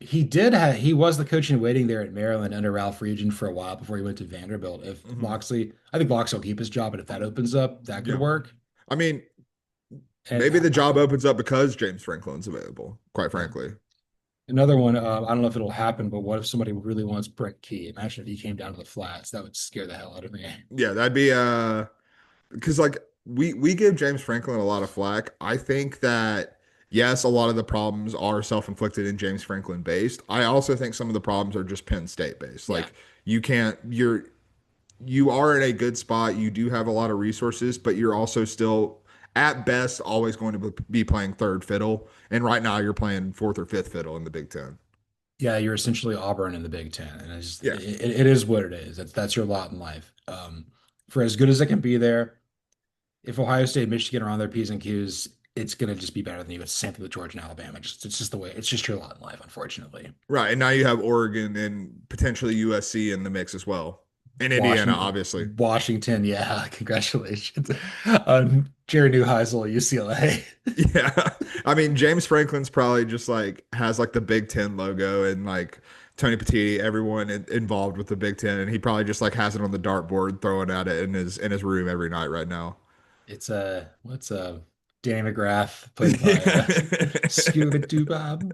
he was the coach in waiting there at Maryland under Ralph Regent for a while before he went to Vanderbilt. If Mhm. Loxley, I think Loxley will keep his job, but if that opens up, that could Yeah. work. I mean, And maybe the job opens up because James Franklin's available, quite frankly. another one, I don't know if it'll happen, but what if somebody really wants Brent Key? Imagine if he came down to the flats. That would scare the hell out of me. Yeah, that'd be because like we give James Franklin a lot of flack. I think that yes, a lot of the problems are self-inflicted and James Franklin based. I also think some of the problems are just Penn State based. Yeah. Like you are in a good spot. You do have a lot of resources, but you're also still at best always going to be playing third fiddle. And right now you're playing fourth or fifth fiddle in the Big Ten. Yeah, you're essentially Auburn in the Big Ten, and Yeah. it is what it is. That's your lot in life. For as good as it can be there, if Ohio State and Michigan are on their P's and Q's, it's gonna just be better than you. It's the same thing with Georgia and Alabama. It's just the way. It's just your lot in life, unfortunately. Right. And now you have Oregon and potentially USC in the mix as well. And Indiana, obviously. Washington, yeah, congratulations. Jerry Neuheisel, UCLA. Yeah. I mean, James Franklin's probably just like has like the Big Ten logo and like Tony Petitti, everyone involved with the Big Ten, and he probably just like has it on the dartboard, throwing at it in his room every night right now. It's what's Danny McGrath played by Scuba Doo Bob.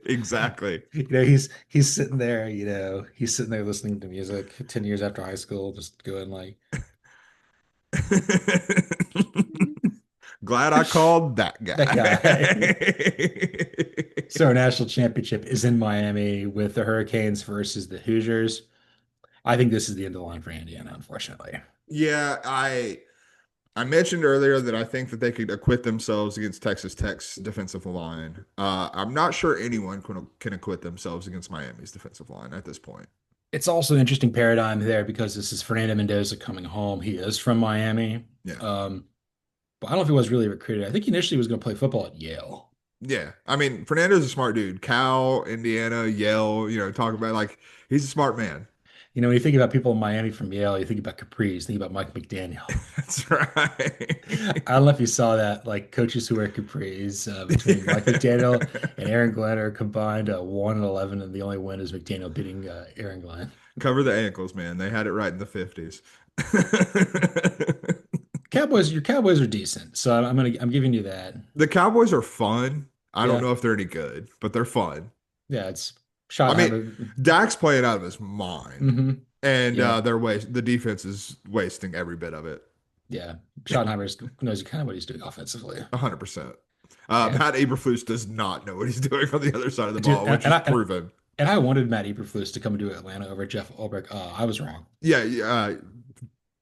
Exactly. He's sitting there, he's sitting there listening to music 10 years after high school, just going like Glad I called that that guy. guy. So our national championship is in Miami with the Hurricanes versus the Hoosiers. I think this is the end of the line for Indiana, unfortunately. Yeah, I mentioned earlier that I think that they could acquit themselves against Texas Tech's defensive line. I'm not sure anyone can acquit themselves against Miami's defensive line at this point. It's also an interesting paradigm there because this is Fernando Mendoza coming home. He is from Miami. Yeah. Um, but I don't know if he was really recruited. I think he initially was going to play football at Yale. Yeah. I mean, Fernando's a smart dude. Cal, Indiana, Yale, talk about like he's a smart man. When you think about people in Miami from Yale, you think about Capri's, think about Mike McDaniel. That's right. I don't know if you saw that, like coaches who wear capris between Mike McDaniel and Aaron Glenn are combined 1-11, and the only win is McDaniel beating Aaron Glenn. Cover the ankles, man. They had it right in the 50s. Your Cowboys are decent, so I'm giving you that. The Cowboys are fun. I don't Yeah, know if they're any good, but they're fun. yeah, it's I mean, Schottenheimer. Dak's playing out of his mind, Hmm. and Yeah, the defense is wasting every bit of it. yeah, Schottenheimer knows kind of what he's doing offensively. 100%. Yeah, Matt Eberflus does not know what he's doing on the other side of the dude, ball, which is and proven. I wanted Matt Eberflus to come to Atlanta over Jeff Ulbrich. I was wrong. Yeah, yeah.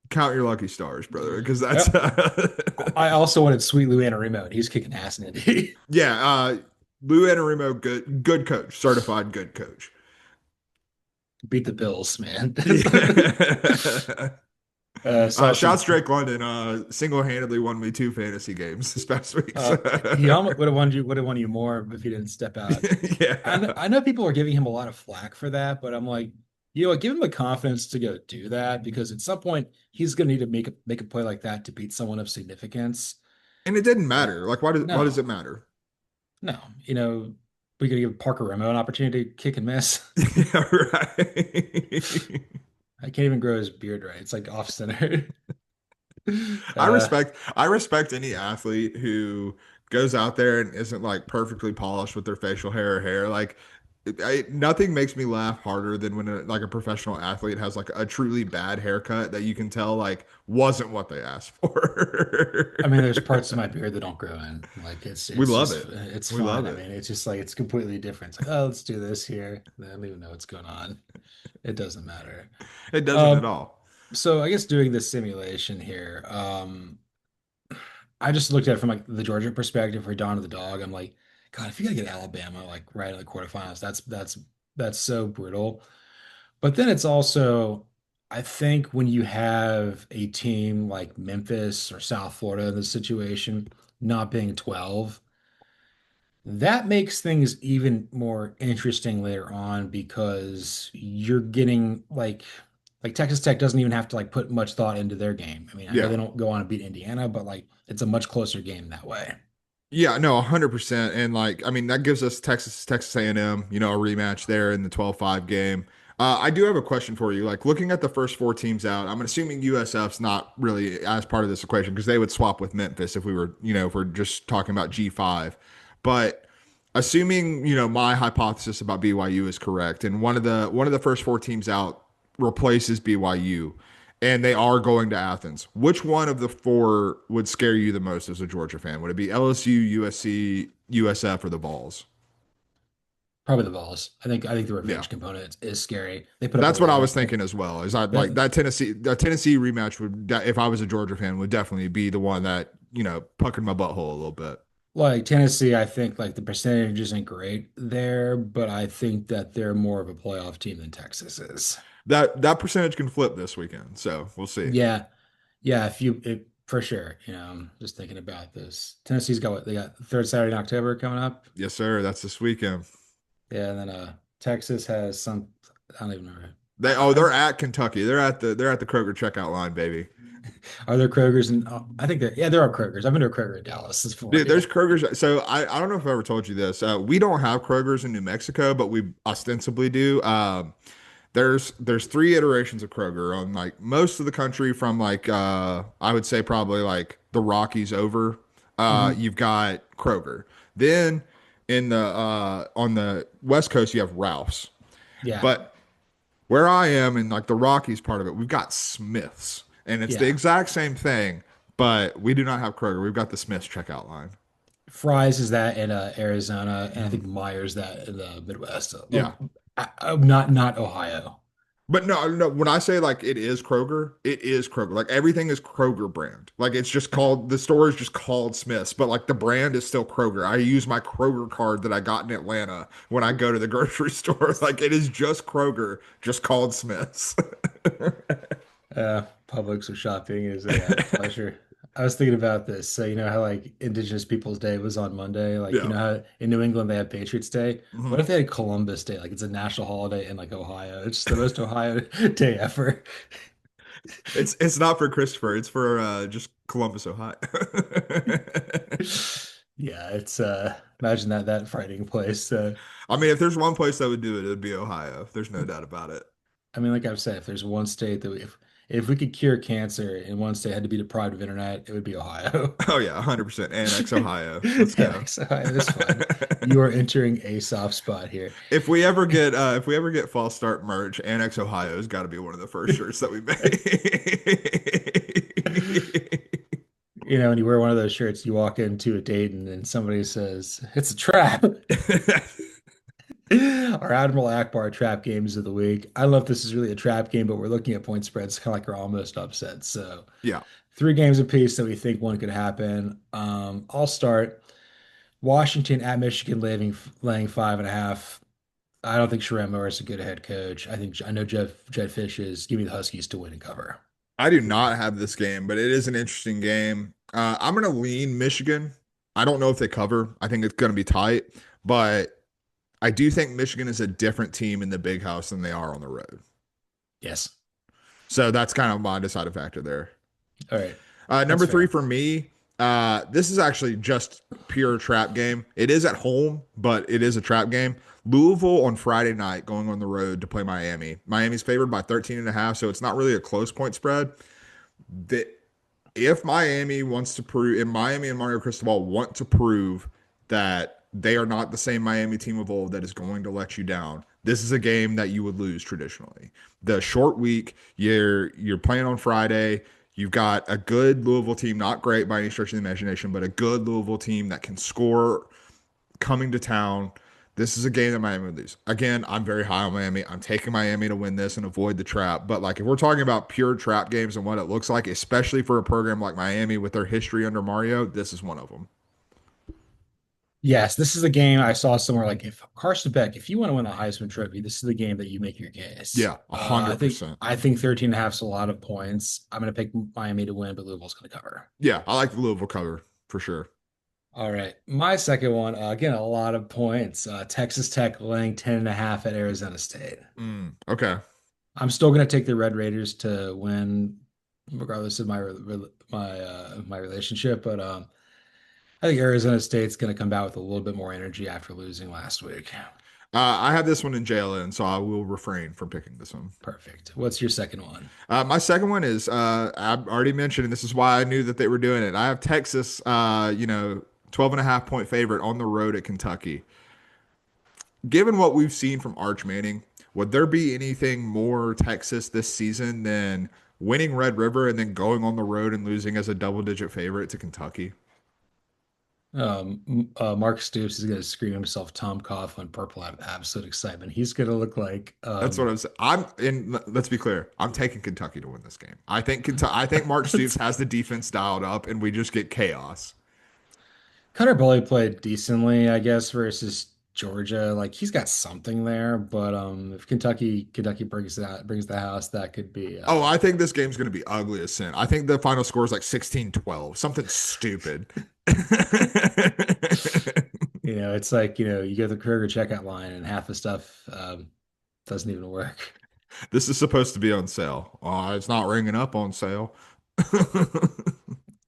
Count your lucky stars, brother, because that's Yep. I also wanted Sweet Lou Anarumo, and he's kicking ass in Indy. yeah. Lou Anarumo, good coach, certified good coach. Beat the Bills, man. Yeah. Saw Shouts some. Drake London single-handedly won me 2 fantasy games this past week. Uh, he almost would have won you more if he didn't step out. Yeah. I know people are giving him a lot of flack for that, but I'm like, give him the confidence to go do that because at some point he's going to need to make a play like that to beat someone of significance. And it didn't Uh, matter. Like, why does no, it matter? no, we're going to give Parker Remo an opportunity to kick and miss. Yeah, right. I can't even grow his beard right. It's like off center. uh, I respect any athlete who goes out there and isn't like perfectly polished with their facial hair or hair. Like nothing makes me laugh harder than when like a professional athlete has like a truly bad haircut that you can tell like wasn't what they asked for. I mean, there's parts of my beard that don't grow in. Like We it's love just it. it's We love fine. I it. mean, it's just like it's completely different. It's like, oh, let's do this here. I don't even know what's going on. It doesn't matter. It doesn't at Um, all. so I guess doing this simulation here, I just looked at it from like the Georgia perspective for Dawn of the Dog. I'm like, God, if you gotta get Alabama like right in the quarterfinals, that's so brutal. But then it's also, I think when you have a team like Memphis or South Florida in this situation, not being 12, that makes things even more interesting later on because you're getting like Texas Tech doesn't even have to like put much thought into their game. I mean, I know Yeah. they don't go on and beat Indiana, but like it's a much closer game that way. Yeah, no, 100%. And like, I mean, that gives us Texas A&M, a rematch there in the 12-5 game. I do have a question for you. Like looking at the first four teams out, I'm assuming USF's not really as part of this equation because they would swap with Memphis if we were, if we're just talking about G5. But assuming, my hypothesis about BYU is correct, and one of the first four teams out replaces BYU, and they are going to Athens. Which one of the four would scare you the most as a Georgia fan? Would it be LSU, USC, USF, or the Vols? Probably the Vols. I think the Yeah, revenge component is scary. They put up a that's what I lot was of thinking as well. Is I like that. that Tennessee rematch if I was a Georgia fan, would definitely be the one that puckered my butthole a little bit. Like Tennessee, I think like the percentage isn't great there, but I think that they're more of a playoff team than Texas is. That percentage can flip this weekend, so we'll see. Yeah, yeah, for sure. I'm just thinking about this. Tennessee's got what they got third Saturday in October coming up. Yes, sir. That's this weekend. Yeah, and then Texas has some. I don't even know. They're at Kentucky. They're at the Kroger checkout line, baby. Are there Kroger's and I think there are Kroger's. I've been to a Kroger in Dallas before. Dude, Yeah. there's Kroger's. So I don't know if I ever told you this. We don't have Kroger's in New Mexico, but we ostensibly do. There's three iterations of Kroger on like most of the country from like I would say probably like the Rockies over. Hmm. You've got Kroger. Then in the on the West Coast you have Ralph's. Yeah. But where I am in like the Rockies part of it, we've got Smith's. And it's the Yeah. exact same thing, but we do not have Kroger. We've got the Smith's checkout line. Fry's is that in Arizona, and I Mhm. think Myers that in the Midwest. Yeah. Not Ohio. But no, no, when I say like it is Kroger, it is Kroger. Like everything is Kroger brand. Like it's just called, the store is just called Smith's, but like the brand is still Kroger. I use my Kroger card that I got in Atlanta when I go to the grocery store. Like it is just Kroger, just called Smith's. Publix or shopping is a pleasure. I was thinking about this. So you know how like Indigenous Peoples Day was on Monday? Like you Yeah. know how in New England they have Patriots Day? What Mhm. if they had Columbus Day? Like it's a national holiday in like Ohio. It's the most Ohio day ever. It's not for Christopher, it's for just Columbus, Ohio. Yeah, it's imagine that frightening place. I mean, if there's one place that would do it, it would be Ohio. There's no doubt about it. I mean, like I've said, if there's one state that if we could cure cancer and one state had to be deprived of internet, it would be Ohio. Oh yeah, 100% Annex Ohio. Let's Yeah, go. so Ohio is fine. You are entering a soft spot here. If we ever get false start merch, Annex Ohio has got to be one of the first shirts that we make. You know, when you wear one of those shirts, you walk into a date and then somebody says, "It's a trap." Our Admiral Akbar trap games of the week. I don't know if this is really a trap game, but we're looking at point spreads kind of like we're almost upset. So Yeah, three games apiece that we think one could happen. I'll start. Washington at Michigan laying 5.5. I don't think Sherem Moore is a good head coach. I know Jed Fish is. Give me the Huskies to win and cover. I do not have this game, but it is an interesting game. I'm gonna lean Michigan. I don't know if they cover. I think it's gonna be tight, but I do think Michigan is a different team in the big house than they are on the road. Yes. So that's kind of my deciding factor there. All right. That's Number three fair. for me, this is actually just pure trap game. It is at home, but it is a trap game. Louisville on Friday night going on the road to play Miami. Miami's favored by 13 and a half, so it's not really a close point spread. That if Miami wants to prove, if Miami and Mario Cristobal want to prove that they are not the same Miami team of old that is going to let you down, this is a game that you would lose traditionally. The short week, you're playing on Friday. You've got a good Louisville team, not great by any stretch of the imagination, but a good Louisville team that can score coming to town. This is a game that Miami would lose. Again, I'm very high on Miami. I'm taking Miami to win this and avoid the trap. But like if we're talking about pure trap games and what it looks like, especially for a program like Miami with their history under Mario, this is one of them. Yes, this is a game I saw somewhere like if Carson Beck, if you want to win the Heisman Trophy, this is the game that you make your case. Yeah, a I hundred think percent. I think 13 and a half is a lot of points. I'm going to pick Miami to win, but Louisville's going to cover. Yeah, I like the Louisville cover for sure. All right. My second one, again, a lot of points. Texas Tech laying 10 and a half at Arizona State. Okay. I'm still going to take the Red Raiders to win, regardless of my relationship. But I think Arizona State's going to come back with a little bit more energy after losing last week. I have this one in JLN, so I will refrain from picking this one. Perfect. What's your second one? My second one is I've already mentioned, and this is why I knew that they were doing it. I have Texas, 12 and a half point favorite on the road at Kentucky. Given what we've seen from Arch Manning, would there be anything more Texas this season than winning Red River and then going on the road and losing as a double digit favorite to Kentucky? Mark Stoops is going to scream himself Tom Coughlin, purple out of absolute excitement. He's going to look like That's what I'm saying. Let's be clear. I'm taking Kentucky to win this game. I think Mark Stoops has the defense dialed up, and we just get chaos. Cutter Bully played decently, I guess, versus Georgia. Like he's got something there, but if Kentucky brings the house, that could be Oh, I think this game's going to be ugly as sin. I think the final score is like 16-12, something stupid. it's like, you go to the Kroger checkout line and half the stuff doesn't even work. This is supposed to be on sale. Oh, it's not ringing up on sale.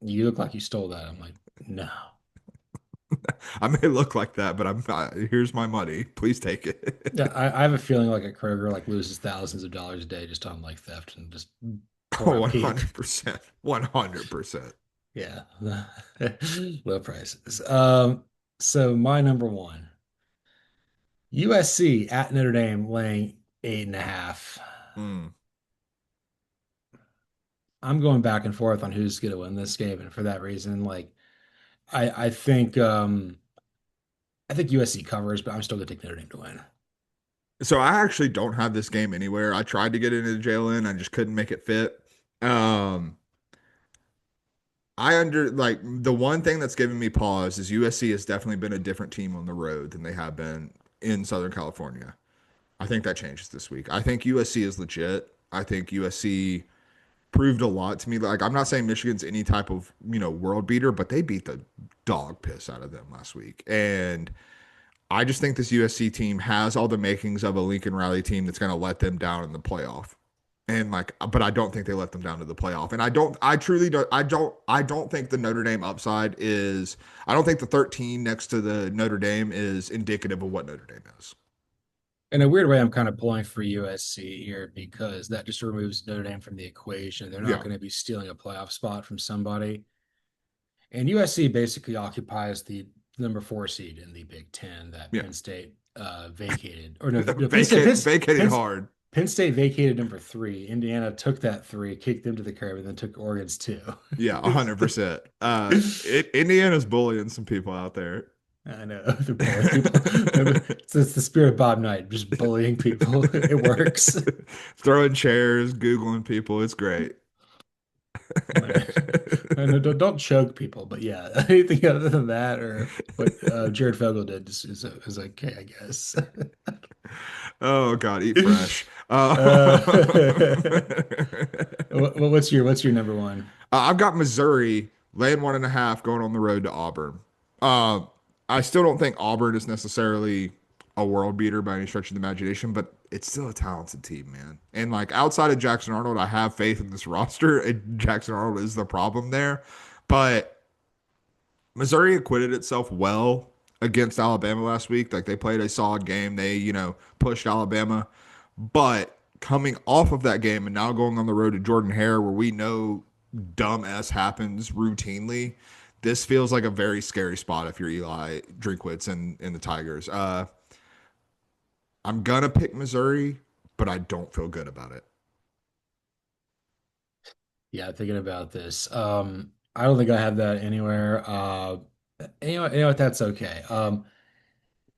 You look like you stole that. I'm like, no. I may look like that, but I'm not. Here's my money. Please take Yeah, it. I have a feeling like a Kroger like loses thousands of dollars a day just on like theft and just poor Oh, upkeep. 100%. 100%. Yeah. Low prices. So my number one, USC at Notre Dame laying 8.5. Mm. I'm going back and forth on who's going to win this game, and for that reason, like I think USC covers, but I'm still going to take Notre Dame to win. So I actually don't have this game anywhere. I tried to get it into Jalen, I just couldn't make it fit. Um, I under like the one thing that's given me pause is USC has definitely been a different team on the road than they have been in Southern California. I think that changes this week. I think USC is legit. I think USC proved a lot to me. Like I'm not saying Michigan's any type of, world beater, but they beat the dog piss out of them last week. And I just think this USC team has all the makings of a Lincoln Riley team that's going to let them down in the playoff. And like, but I don't think they let them down to the playoff. And I truly don't, I don't think the Notre Dame upside is, I don't think the 13 next to the Notre Dame is indicative of what Notre Dame is. In a weird way, I'm kind of pulling for USC here because that just removes Notre Dame from the equation. They're not Yeah. going to be stealing a playoff spot from somebody. And USC basically occupies the number 4 seed in the Big Ten that Yeah. Penn State vacated. Or no, Penn State, Vacated hard. Penn State vacated number 3. Indiana took that 3, kicked them to the curb, and then took Oregon's 2. Yeah, 100%. Indiana's bullying some people out there. I know. It's the spirit of Bob Knight, just bullying people. It works. Throwing chairs, Googling people. It's great. No, don't choke people, but yeah, anything other than that or what Jared Fogle did is okay, I guess. Oh God, eat fresh. Uh, what's your number one? I've got Missouri laying 1.5 going on the road to Auburn. Uh, I still don't think Auburn is necessarily a world beater by any stretch of the imagination, but it's still a talented team, man. And like outside of Jackson Arnold, I have faith in this roster. And Jackson Arnold is the problem there, but Missouri acquitted itself well against Alabama last week. Like they played a solid game. They, pushed Alabama, but coming off of that game and now going on the road to Jordan Hare, where we know dumb s happens routinely. This feels like a very scary spot if you're Eli Drinkwitz and the Tigers. I'm gonna pick Missouri, but I don't feel good about it. Yeah, thinking about this. I don't think I have that anywhere. You know what? That's okay. Let me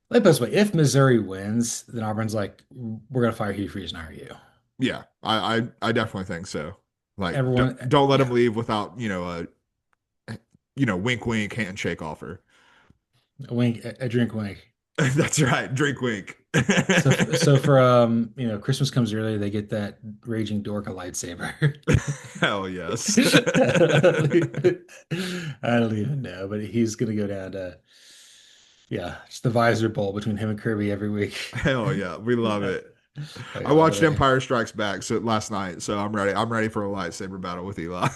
put it this way: if Missouri wins, then Auburn's like, we're gonna fire Hugh Freeze and hire you. Yeah, I definitely think so. Like, Everyone, don't let him yeah, leave without wink wink handshake offer. a wink, a drink wink. That's right, drink wink. So for Christmas comes early, they get that raging dork a lightsaber. Hell yes. I don't even know, but he's gonna go down to yeah, just the visor bowl between him and Kirby every week. Hell yeah, we love it. Like, I oh, watched Empire Strikes Back last night, so I'm ready. I'm ready for a lightsaber battle with Eli.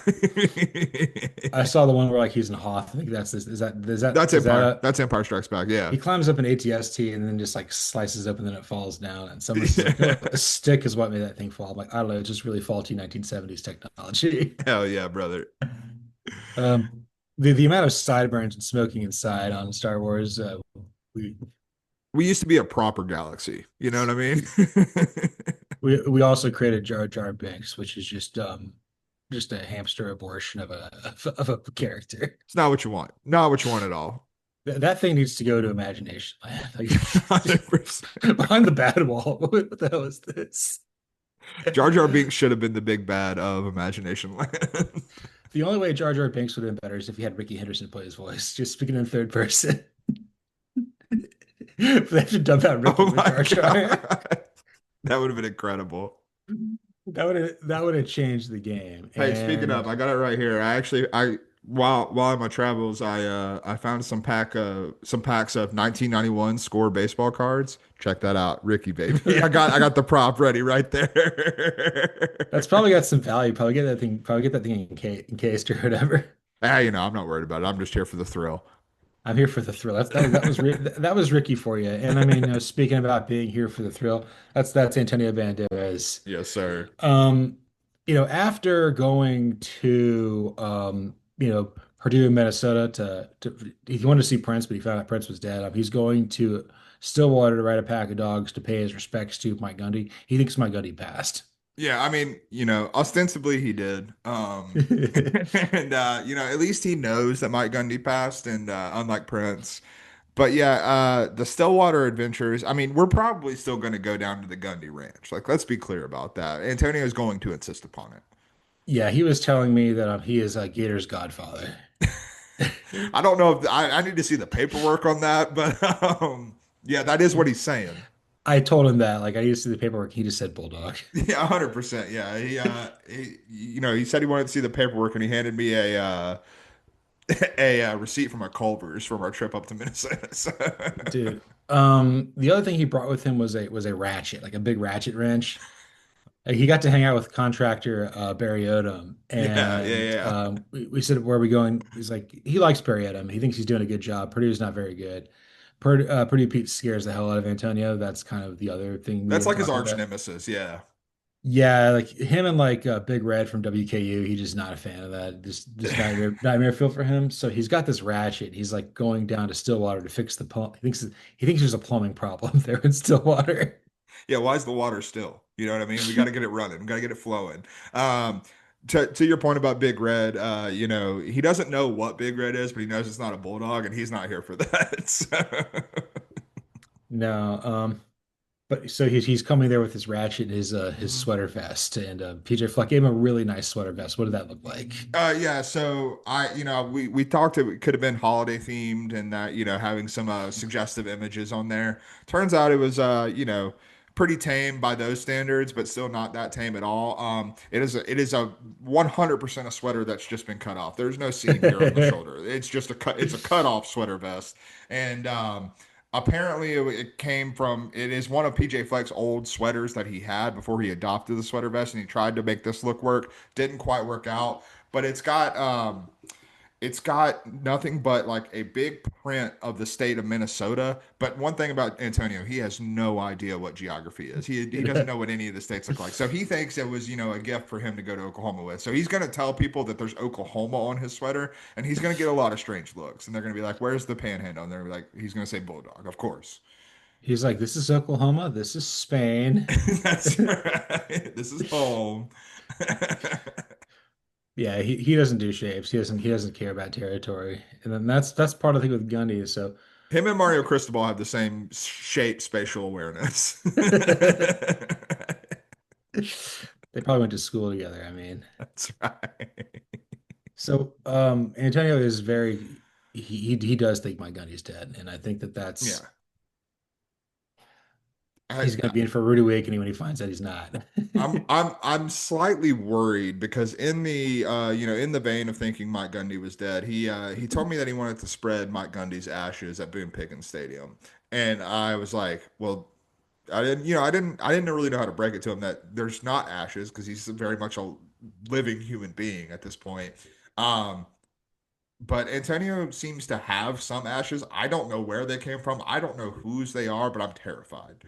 I saw the one where like he's in Hoth. I think that's this. That's Is that Empire. a That's Empire Strikes Back. Yeah. he climbs up an ATST and then just like slices up and then it falls down. And someone's like, "Oh, a stick is what made that thing fall." I'm like, I don't know, it's just really faulty 1970s technology. Hell yeah, brother. The amount of sideburns and smoking inside on Star Wars, we We used to be a proper galaxy. You know what I mean? we also created Jar Jar Binks, which is just a hamster abortion of a character. It's not what you want. Not what you want at all. That thing needs to go to Imagination Land. Like, 100%. behind the bad wall. What the hell is this? Jar Jar Binks should have been the big bad of Imagination Land. The only way Jar Jar Binks would have been better is if he had Ricky Henderson play his voice, just speaking in third person. But they have to dump out Ricky Oh with my Jar Jar. God. That would have been incredible. That would have changed the game. Hey, speaking of, And I got it right here. I while on my travels, I found some packs of 1991 score baseball cards. Check that out, Ricky baby. I got the prop ready right there. that's probably got some value. Probably get that thing encased or whatever. I'm not worried about it. I'm just here for the thrill. I'm here for the thrill. That was Ricky for you. And I mean, speaking about being here for the thrill, that's Antonio Banderas. Yes, sir. Um, after going to Purdue, Minnesota he wanted to see Prince, but he found out Prince was dead. He's going to Stillwater to ride a pack of dogs to pay his respects to Mike Gundy. He thinks Mike Gundy passed. Yeah, I mean, ostensibly he did. And at least he knows that Mike Gundy passed, and unlike Prince. But yeah, the Stillwater adventures. I mean, we're probably still going to go down to the Gundy Ranch. Like, let's be clear about that. Antonio is going to insist upon it. Yeah, he was telling me that he is Gator's godfather. I don't know if I need to see the paperwork on that, but yeah, that is what he's saying. I told him that, like, I used to see the paperwork. He just said Bulldog. Yeah, 100%. Yeah, he said he wanted to see the paperwork, and he handed me a receipt from a Culver's from our trip up to Minnesota. So. Dude. The other thing he brought with him was a ratchet, like a big ratchet wrench. Like, he got to hang out with contractor Barry Odom, Yeah, yeah, and yeah. we said, "Where are we going?" He's like, he likes Barry Odom. He thinks he's doing a good job. Purdue's not very good. Purdue Pete scares the hell out of Antonio. That's kind of the other thing we That's were like his talking arch about. nemesis. Yeah. Yeah, like him and like Big Red from WKU, he's just not a fan of that. This nightmare feel for him. So he's got this ratchet. He's like going down to Stillwater to fix the pump. He thinks there's a plumbing problem there in Stillwater. Yeah, why is the water still? You know what I mean? We got to get it running. We got to get it flowing. Um, to your point about Big Red, he doesn't know what Big Red is, but he knows it's not a bulldog, and he's not here for that. So. No, but so he's coming there with his ratchet and his sweater vest, and PJ Fleck gave him a really nice sweater vest. What did that look like? Yeah, so we talked it could have been holiday themed and that, having some suggestive images on there. Turns out it was pretty tame by those standards, but still not that tame at all. It is a 100% a sweater that's just been cut off. There's no seam here on the shoulder. It's just it's a cut off sweater vest. And apparently it is one of PJ Fleck's old sweaters that he had before he adopted the sweater vest, and he tried to make this look work. Didn't quite work out, but it's got nothing but like a big print of the state of Minnesota. But one thing about Antonio, he has no idea what geography is. He doesn't know what any of the states look like. So he thinks it was, a gift for him to go to Oklahoma with. So he's going to tell people that there's Oklahoma on his sweater, and he's going to get a lot of strange looks. And they're going to be like, "Where's the panhandle?" And they're like, he's going to say Bulldog, of course. He's like, "This is Oklahoma. This is Spain." That's right. This is home. Yeah, he doesn't do shapes. He doesn't care about territory. And then that's part of the thing with Gundy. So Him and Mario Cristobal have the same shape spatial awareness. they probably went to school together. I mean, That's right. so Antonio is very he does think Mike Gundy's dead, and I think that's Yeah. he's I, gonna be in for a rude awakening when he finds out he's not. I'm slightly worried because in the vein of thinking Mike Gundy was dead, he told me that he wanted to spread Mike Gundy's ashes at Boone Pickens Stadium, and I was like, well, I didn't really know how to break it to him that there's not ashes because he's very much a living human being at this point. Um, but Antonio seems to have some ashes. I don't know where they came from. I don't know whose they are, but I'm terrified.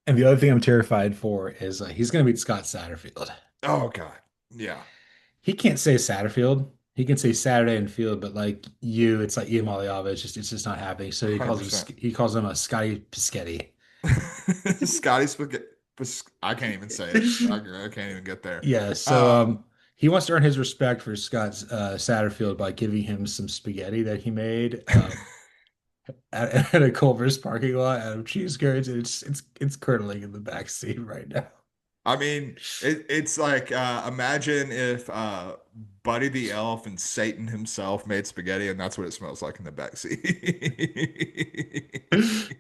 And the other thing I'm terrified for is he's gonna meet Scott Satterfield. Oh God, yeah, He can't say Satterfield. He can say Saturday and Field, but like you, it's like Iamaliava. It's just not happening. So he calls 100%. he calls him a Scotty Pischetti. Scotty Spaghetti. I can't even say it. I can't even get there. Yeah. So Um, he wants to earn his respect for Scott Satterfield by giving him some spaghetti that he made at a Culver's parking lot out of cheese curds. And it's curdling in the back seat right now. I mean, it's like imagine if Buddy the Elf and Satan himself made spaghetti, and that's what it smells like in the back seat.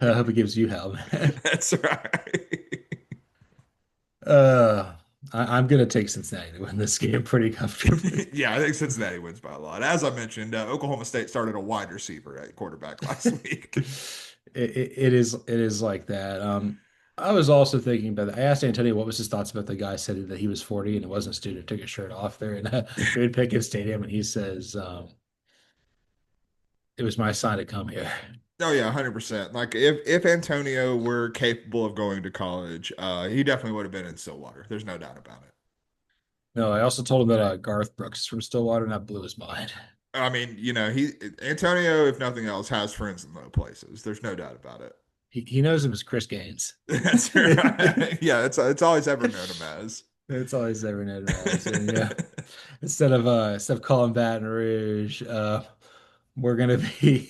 I hope it gives you hell, man. That's right. Uh, I'm gonna take Cincinnati to win this game pretty comfortably. Yeah, I think Cincinnati wins by a lot. As I mentioned, Oklahoma State started a wide receiver at quarterback last week. It is like that. I was also thinking about that. I asked Antonio what was his thoughts about the guy said that he was 40 and it wasn't a student who took his shirt off there in Boone Pickens Stadium, and he says it was my sign to come here. Oh yeah, 100%. Like if Antonio were capable of going to college, he definitely would have been in Stillwater. There's no doubt about it. No, I also told him that Garth Brooks is from Stillwater, and that blew his mind. I mean, he Antonio, if nothing else, has friends in low places. There's no doubt about it. He knows him as Chris Gaines. That's right. Yeah, it's all he's ever known him as. That's all he's ever known as. And yeah, instead of calling Baton Rouge, We're gonna be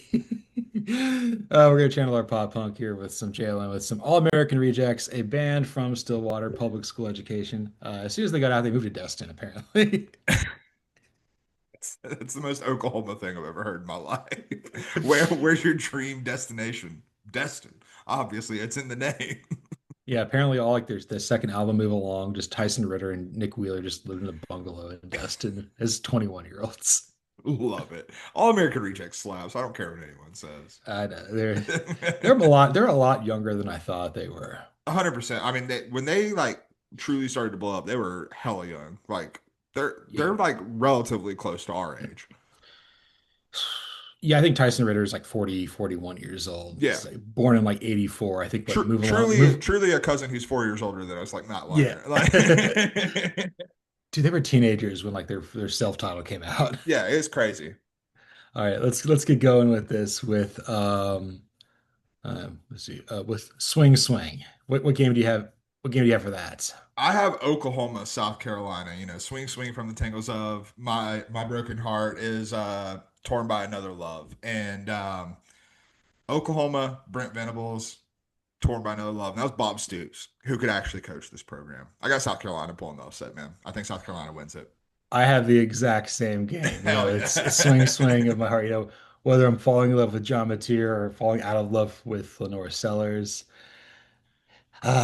we're gonna channel our pop punk here with some Jalen with some All-American Rejects, a band from Stillwater public school education. As soon as they got out, they moved to Destin, apparently. It's the most Oklahoma thing I've ever heard in my life. Where's your dream destination? Destin. Obviously, it's in the name. Yeah, apparently all like there's the second album move along, just Tyson Ritter and Nick Wheeler just living in a bungalow in Destin as 21-year-olds. Love it. All American Reject slaps. I don't care what anyone says. I know they're a lot younger than I thought they were. 100%. I mean, when they like truly started to blow up, they were hella young. Like they're Yeah. like relatively close to our age. Yeah, I think Tyson Ritter is like 40, 41 years old. Yeah. He's like born in like 84. I think like move along, Truly, move. truly a cousin who's 4 years older than us. Like not Yeah. lying. Like, Dude, they were teenagers when like their self-title came out. yeah, it's crazy. All right, let's get going with this with let's see with Swing Swing. What game do you have? What game do you have for that? I have Oklahoma, South Carolina. Swing, swing from the tangles of my broken heart is torn by another love, and Oklahoma, Brent Venables, torn by another love. And that was Bob Stoops, who could actually coach this program. I got South Carolina pulling the upset, man. I think South Carolina wins it. I have the exact same game. Hell It's yeah. Swing Swing of my heart. Whether I'm falling in love with John Mateer or falling out of love with Lenore Sellers.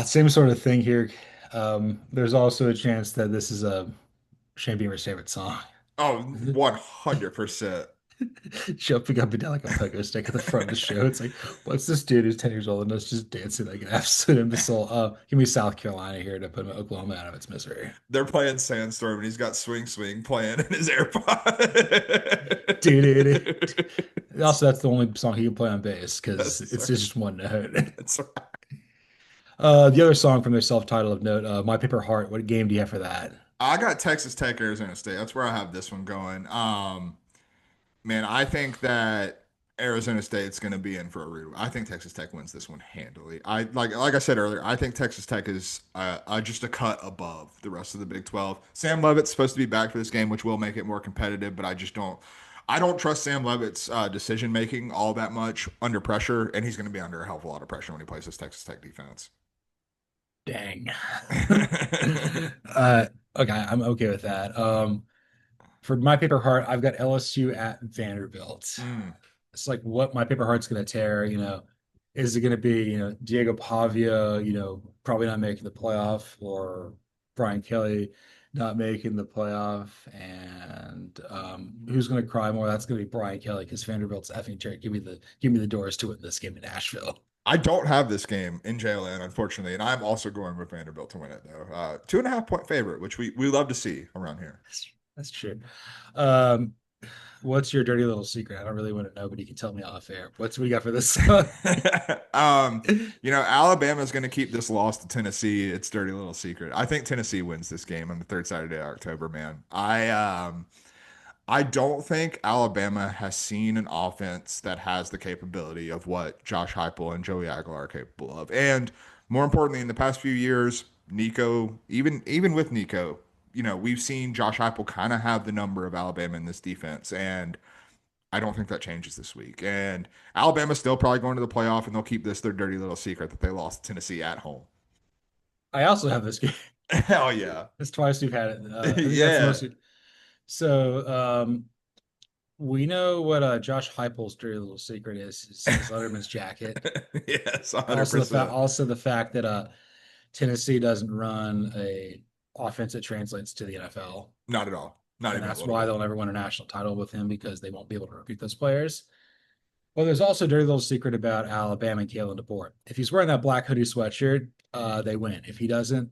Same sort of thing here. There's also a chance that this is a Shane Beamer's favorite song. Oh, 100%. Jumping up and down like a pogo stick at the front of the show. It's like, what's this dude who's 10 years old and is just dancing like an absolute imbecile? Give me South Carolina here to put Oklahoma out of its misery. They're playing Sandstorm, and he's got Swing Swing playing in his AirPod. Dude. Also, that's the only song he can play on bass because That's it's right. just one note. That's right. The other song from their self-titled of note, My Paper Heart. What game do you have for that? I got Texas Tech, Arizona State. That's where I have this one going. Man, I think that Arizona State's going to be in for a rude. I think Texas Tech wins this one handily. I like I said earlier. I think Texas Tech is just a cut above the rest of the Big 12. Sam Levitt's supposed to be back for this game, which will make it more competitive. But I just don't. I don't trust Sam Levitt's decision making all that much under pressure, and he's going to be under a hell of a lot of pressure when he plays this Texas Tech defense. Dang. uh, okay, I'm okay with that. For My Paper Heart, I've got LSU at Vanderbilt. Mm. It's like what My Paper Heart's going to tear. Is it going to be, Diego Pavia, probably not making the playoff, or Brian Kelly not making the playoff? And who's going to cry more? That's going to be Brian Kelly because Vanderbilt's effing tear. Give me the doors to win this game in Nashville. I don't have this game in JLN, unfortunately, and I'm also going with Vanderbilt to win it though. 2.5 point favorite, which we love to see around here. That's true. Um, what's your dirty little secret? I don't really want to know, but you can tell me off air. What's we got for this? um, Alabama's going to keep this loss to Tennessee. It's dirty little secret. I think Tennessee wins this game on the third Saturday of October, man. I don't think Alabama has seen an offense that has the capability of what Josh Heupel and Joey Aguilar are capable of. And more importantly, in the past few years, Nico, even with Nico, we've seen Josh Heupel kind of have the number of Alabama in this defense. And I don't think that changes this week. And Alabama's still probably going to the playoff, and they'll keep this their dirty little secret that they lost to Tennessee at home. I also have this game. Hell yeah. It's twice we've had it. I think that's the Yeah. most. So we know what Josh Heupel's dirty little secret is. His Letterman's jacket. Yes, Also the fact that Tennessee doesn't run a offense that translates to the NFL. Not at all. Not And even a that's little why bit. they'll never win a national title with him because they won't be able to recruit those players. Well, there's also a dirty little secret about Alabama and Kalen DeBoer. If he's wearing that black hoodie sweatshirt, they win. If he doesn't,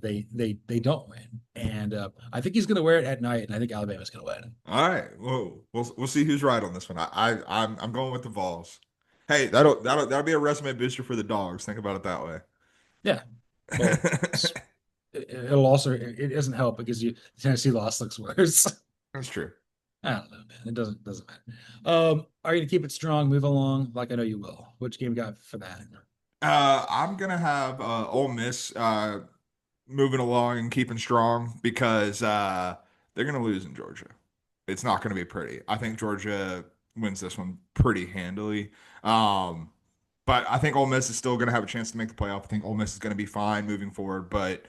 they don't win. And I think he's going to wear it at night, and I think Alabama's going to win. All right. Whoa. We'll see who's right on this one. I'm going with the Vols. Hey, that'll be a resume booster for the dogs. Think about it that way. Yeah. Well, it'll also it doesn't help because the Tennessee loss looks worse. That's true. I don't know, man. It doesn't matter. Are you gonna keep it strong, move along? Like I know you will. Which game you got for that? I'm gonna have Ole Miss moving along and keeping strong because they're gonna lose in Georgia. It's not gonna be pretty. I think Georgia wins this one pretty handily. Um, but I think Ole Miss is still going to have a chance to make the playoff. I think Ole Miss is going to be fine moving forward, but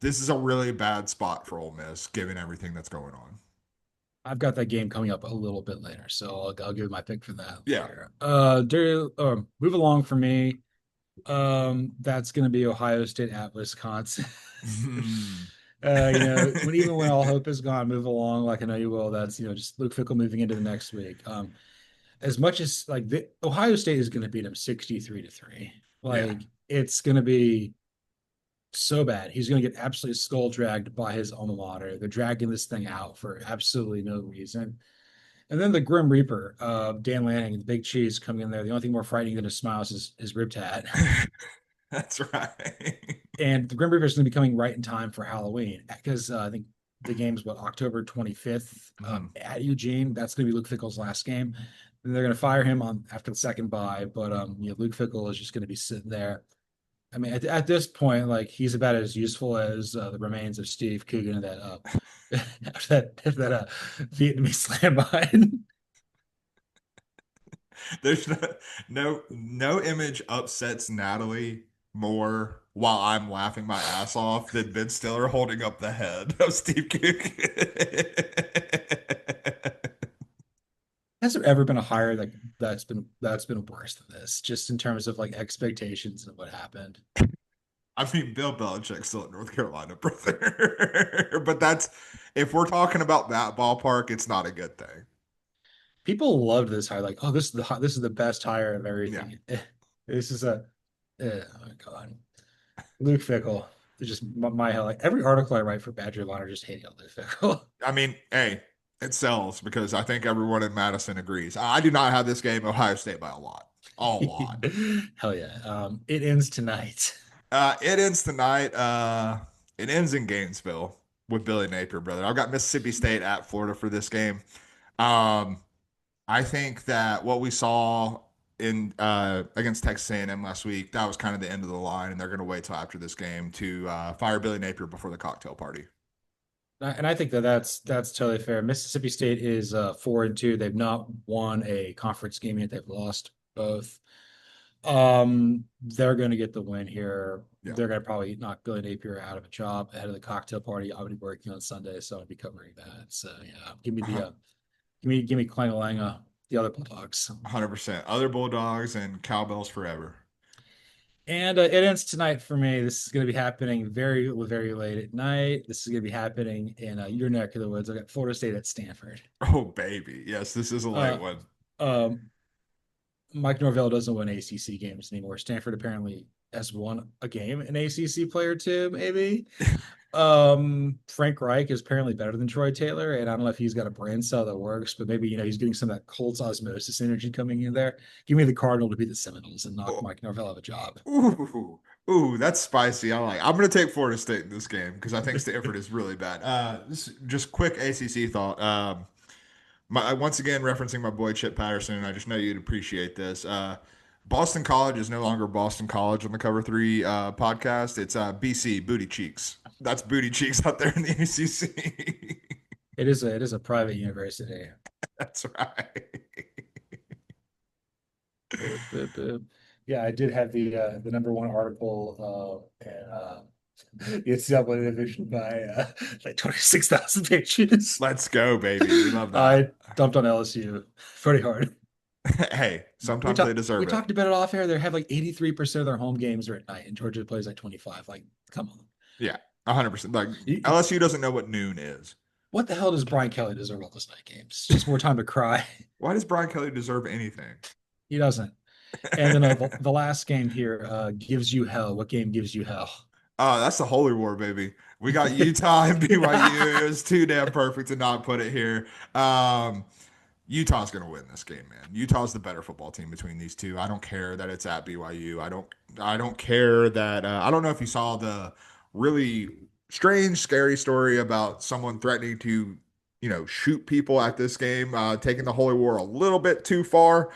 this is a really bad spot for Ole Miss given everything that's going on. I've got that game coming up a little bit later, so I'll give my pick for that Yeah. later. Move along for me. That's going to be Ohio State at Wisconsin. Even when all hope is gone, move along like I know you will. That's just Luke Fickell moving into the next week. As much as like Ohio State is going to beat him 63-3. Yeah. Like it's going to be so bad. He's going to get absolutely skull dragged by his alma mater. They're dragging this thing out for absolutely no reason. And then the Grim Reaper, Dan Lanning, the big cheese coming in there. The only thing more frightening than his smile is his rib tat. That's right. And the Grim Reaper is going to be coming right in time for Halloween because I think the game's October 25th at Eugene. That's going to be Luke Fickell's last game. And they're going to fire him on after the second bye. But Luke Fickell is just going to be sitting there. I mean, at this point, like he's about as useful as the remains of Steve Coogan that that Vietnamese landmine. There's no image upsets Natalie more while I'm laughing my ass off than Ben Stiller holding up the head of Steve Cook. Has there ever been a hire that's been worse than this, just in terms of like expectations and what happened? I mean, Bill Belichick's still at North Carolina, brother. But that's if we're talking about that ballpark, it's not a good thing. People loved this hire, like, oh, this is the best hire of Yeah. everything. This is oh my God. Luke Fickell is just my hell. Like every article I write for Badger Line are just hating on Luke Fickell. I mean, hey, it sells because I think everyone in Madison agrees. I do not have this game Ohio State by a lot. A lot. Hell yeah. It ends tonight. It ends tonight. It ends in Gainesville with Billy Napier, brother. I've got Mississippi State at Florida for this game. Um, I think that what we saw in against Texas A&M last week, that was kind of the end of the line, and they're going to wait till after this game to fire Billy Napier before the cocktail party. And I think that's totally fair. Mississippi State is 4-2. They've not won a conference game yet. They've lost both. They're going to get the win here. Yeah. They're going to probably knock Billy Napier out of a job ahead of the cocktail party. I'll be working on Sunday, so I'll be covering that. So yeah, give me Clang-a-Lang, the other Bulldogs. 100%. Other Bulldogs and cowbells forever. And it ends tonight for me. This is going to be happening very, very late at night. This is going to be happening in your neck of the woods. I got Florida State at Stanford. Oh, baby. Yes, this is a late one. Um, Mike Norvell doesn't win ACC games anymore. Stanford apparently has won a game, an ACC player too, maybe. Frank Reich is apparently better than Troy Taylor, and I don't know if he's got a brand cell that works, but maybe he's getting some of that Colts osmosis energy coming in there. Give me the Cardinal to beat the Seminoles and knock Mike Norvell out of a job. Ooh, that's spicy. I'm going to take Florida State in this game because I think Stanford is really bad. Just quick ACC thought. Once again referencing my boy Chip Patterson, and I just know you'd appreciate this. Boston College is no longer Boston College on the Cover Three podcast. It's BC Booty Cheeks. That's Booty Cheeks out there in the ACC. It is a private university. That's right. Boop, boop, boop. Yeah, I did have the number one article and the NCAA division by like 26,000 pages. Let's go, baby. We love that. I dumped on LSU pretty hard. Hey, sometimes they deserve we it. talked about it off air. They have like 83% of their home games are at night, and Georgia plays like 25. Like, come on. Yeah, 100%. Like LSU doesn't know what noon is. What the hell does Brian Kelly deserve all those night games? Just more time to cry. Why does Brian Kelly deserve anything? He doesn't. And then the last game here gives you hell. What game gives you hell? Oh, that's the Holy War, baby. We got Utah and BYU. It was too damn perfect to not put it here. Utah's going to win this game, man. Utah's the better football team between these two. I don't care that it's at BYU. I don't care that I don't know if you saw the really strange, scary story about someone threatening to, shoot people at this game, taking the Holy War a little bit too far.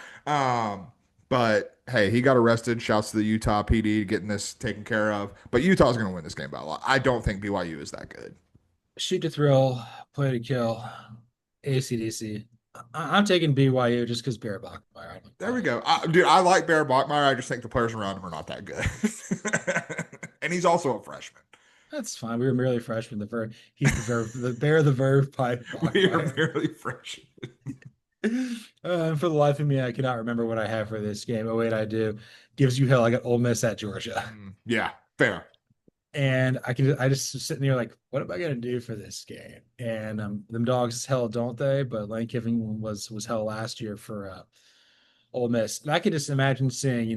But hey, he got arrested. Shouts to the Utah PD getting this taken care of. But Utah's going to win this game by a lot. I don't think BYU is that good. Shoot to thrill, play to kill, ACDC. I'm taking BYU just because Barry Bachmeier. There we go. Dude, I like Bear Bachmeier. I just think the players around him are not that good. And he's also a freshman. That's fine. We were merely freshmen. He's the verb, the bear, the verb, pipe, We are Bachmeier. barely freshmen. For the life of me, I cannot remember what I have for this game. Oh wait, I do. Gives you hell. I got Ole Miss at Georgia, Yeah, fair. and I just was sitting there like, what am I gonna do for this game? And them dogs hell, don't they? But Lane Kiffin was hell last year for Ole Miss, and I can just imagine seeing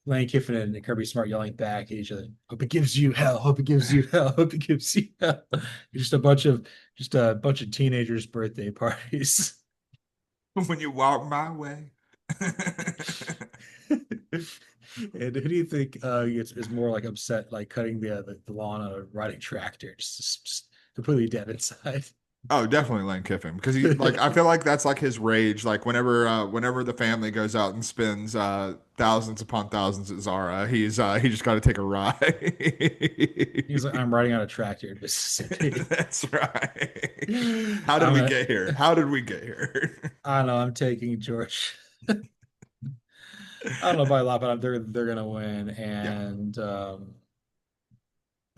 Lane Kiffin and Kirby Smart yelling back at each other. Hope it gives you hell. Hope it gives you hell. Hope it gives you hell. Just a bunch of teenagers' birthday parties. When you walk my way. And who do you think is more like upset, like cutting the lawn on a riding tractor, just completely dead inside? Oh, definitely Lane Kiffin because he like I feel like that's like his rage. Like whenever the family goes out and spends thousands upon thousands at Zara, he just got to take a He's like, ride. I'm riding on a tractor in Mississippi. That's right. How did I'm we a, get here? How did we get here? I don't know. I'm taking George. I don't know by a lot, but they're gonna win, Yeah, and I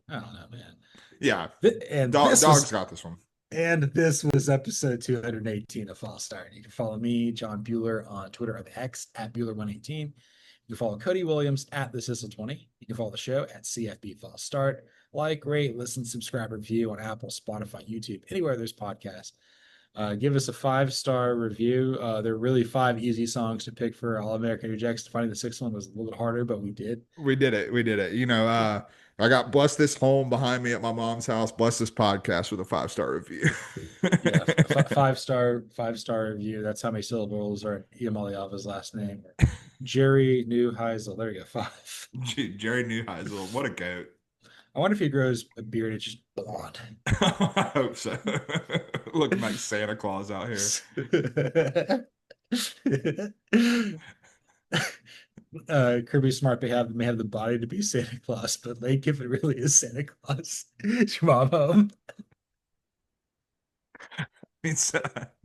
don't know, man. yeah. And Dog's got this one. this was episode 218 of False Start. You can follow me, John Buhler, on Twitter or X at Buhler118. You can follow Cody Williams at the Sissel20. You can follow the show at CFB False Start. Like, rate, listen, subscribe, review on Apple, Spotify, YouTube, anywhere there's podcasts. Give us a 5-star review. There are really 5 easy songs to pick for All American Rejects. Finding the 6th one was a little bit harder, but we did. We did it. We did it. I got bless this home behind me at my mom's house. Bless this podcast with a 5-star review. Yeah, 5-star review. That's how many syllables are Ian Maliava's last name. Jerry Neuheisel. There you go. 5. Jerry Neuheisel, what a goat. I wonder if he grows a beard. It's just blonde. I hope so. Looking like Santa Claus out here. Kirby Smart may have the body to be Santa Claus, but Lane Kiffin really is Santa Claus. Is your mom home? It's,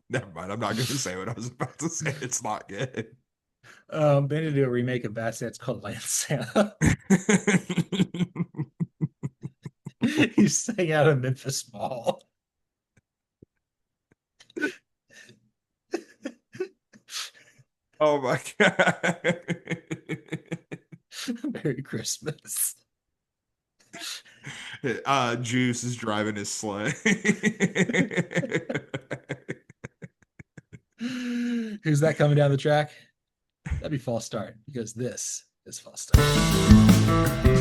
never mind. I'm not going to say what I was about to say. It's not good. They need to do a remake of Bad Santa. It's called Land Santa. He's staying out of Memphis Mall. Oh my God. Merry Christmas. Juice is driving his sleigh. Who's that coming down the track? That'd be False Start because this is False Start.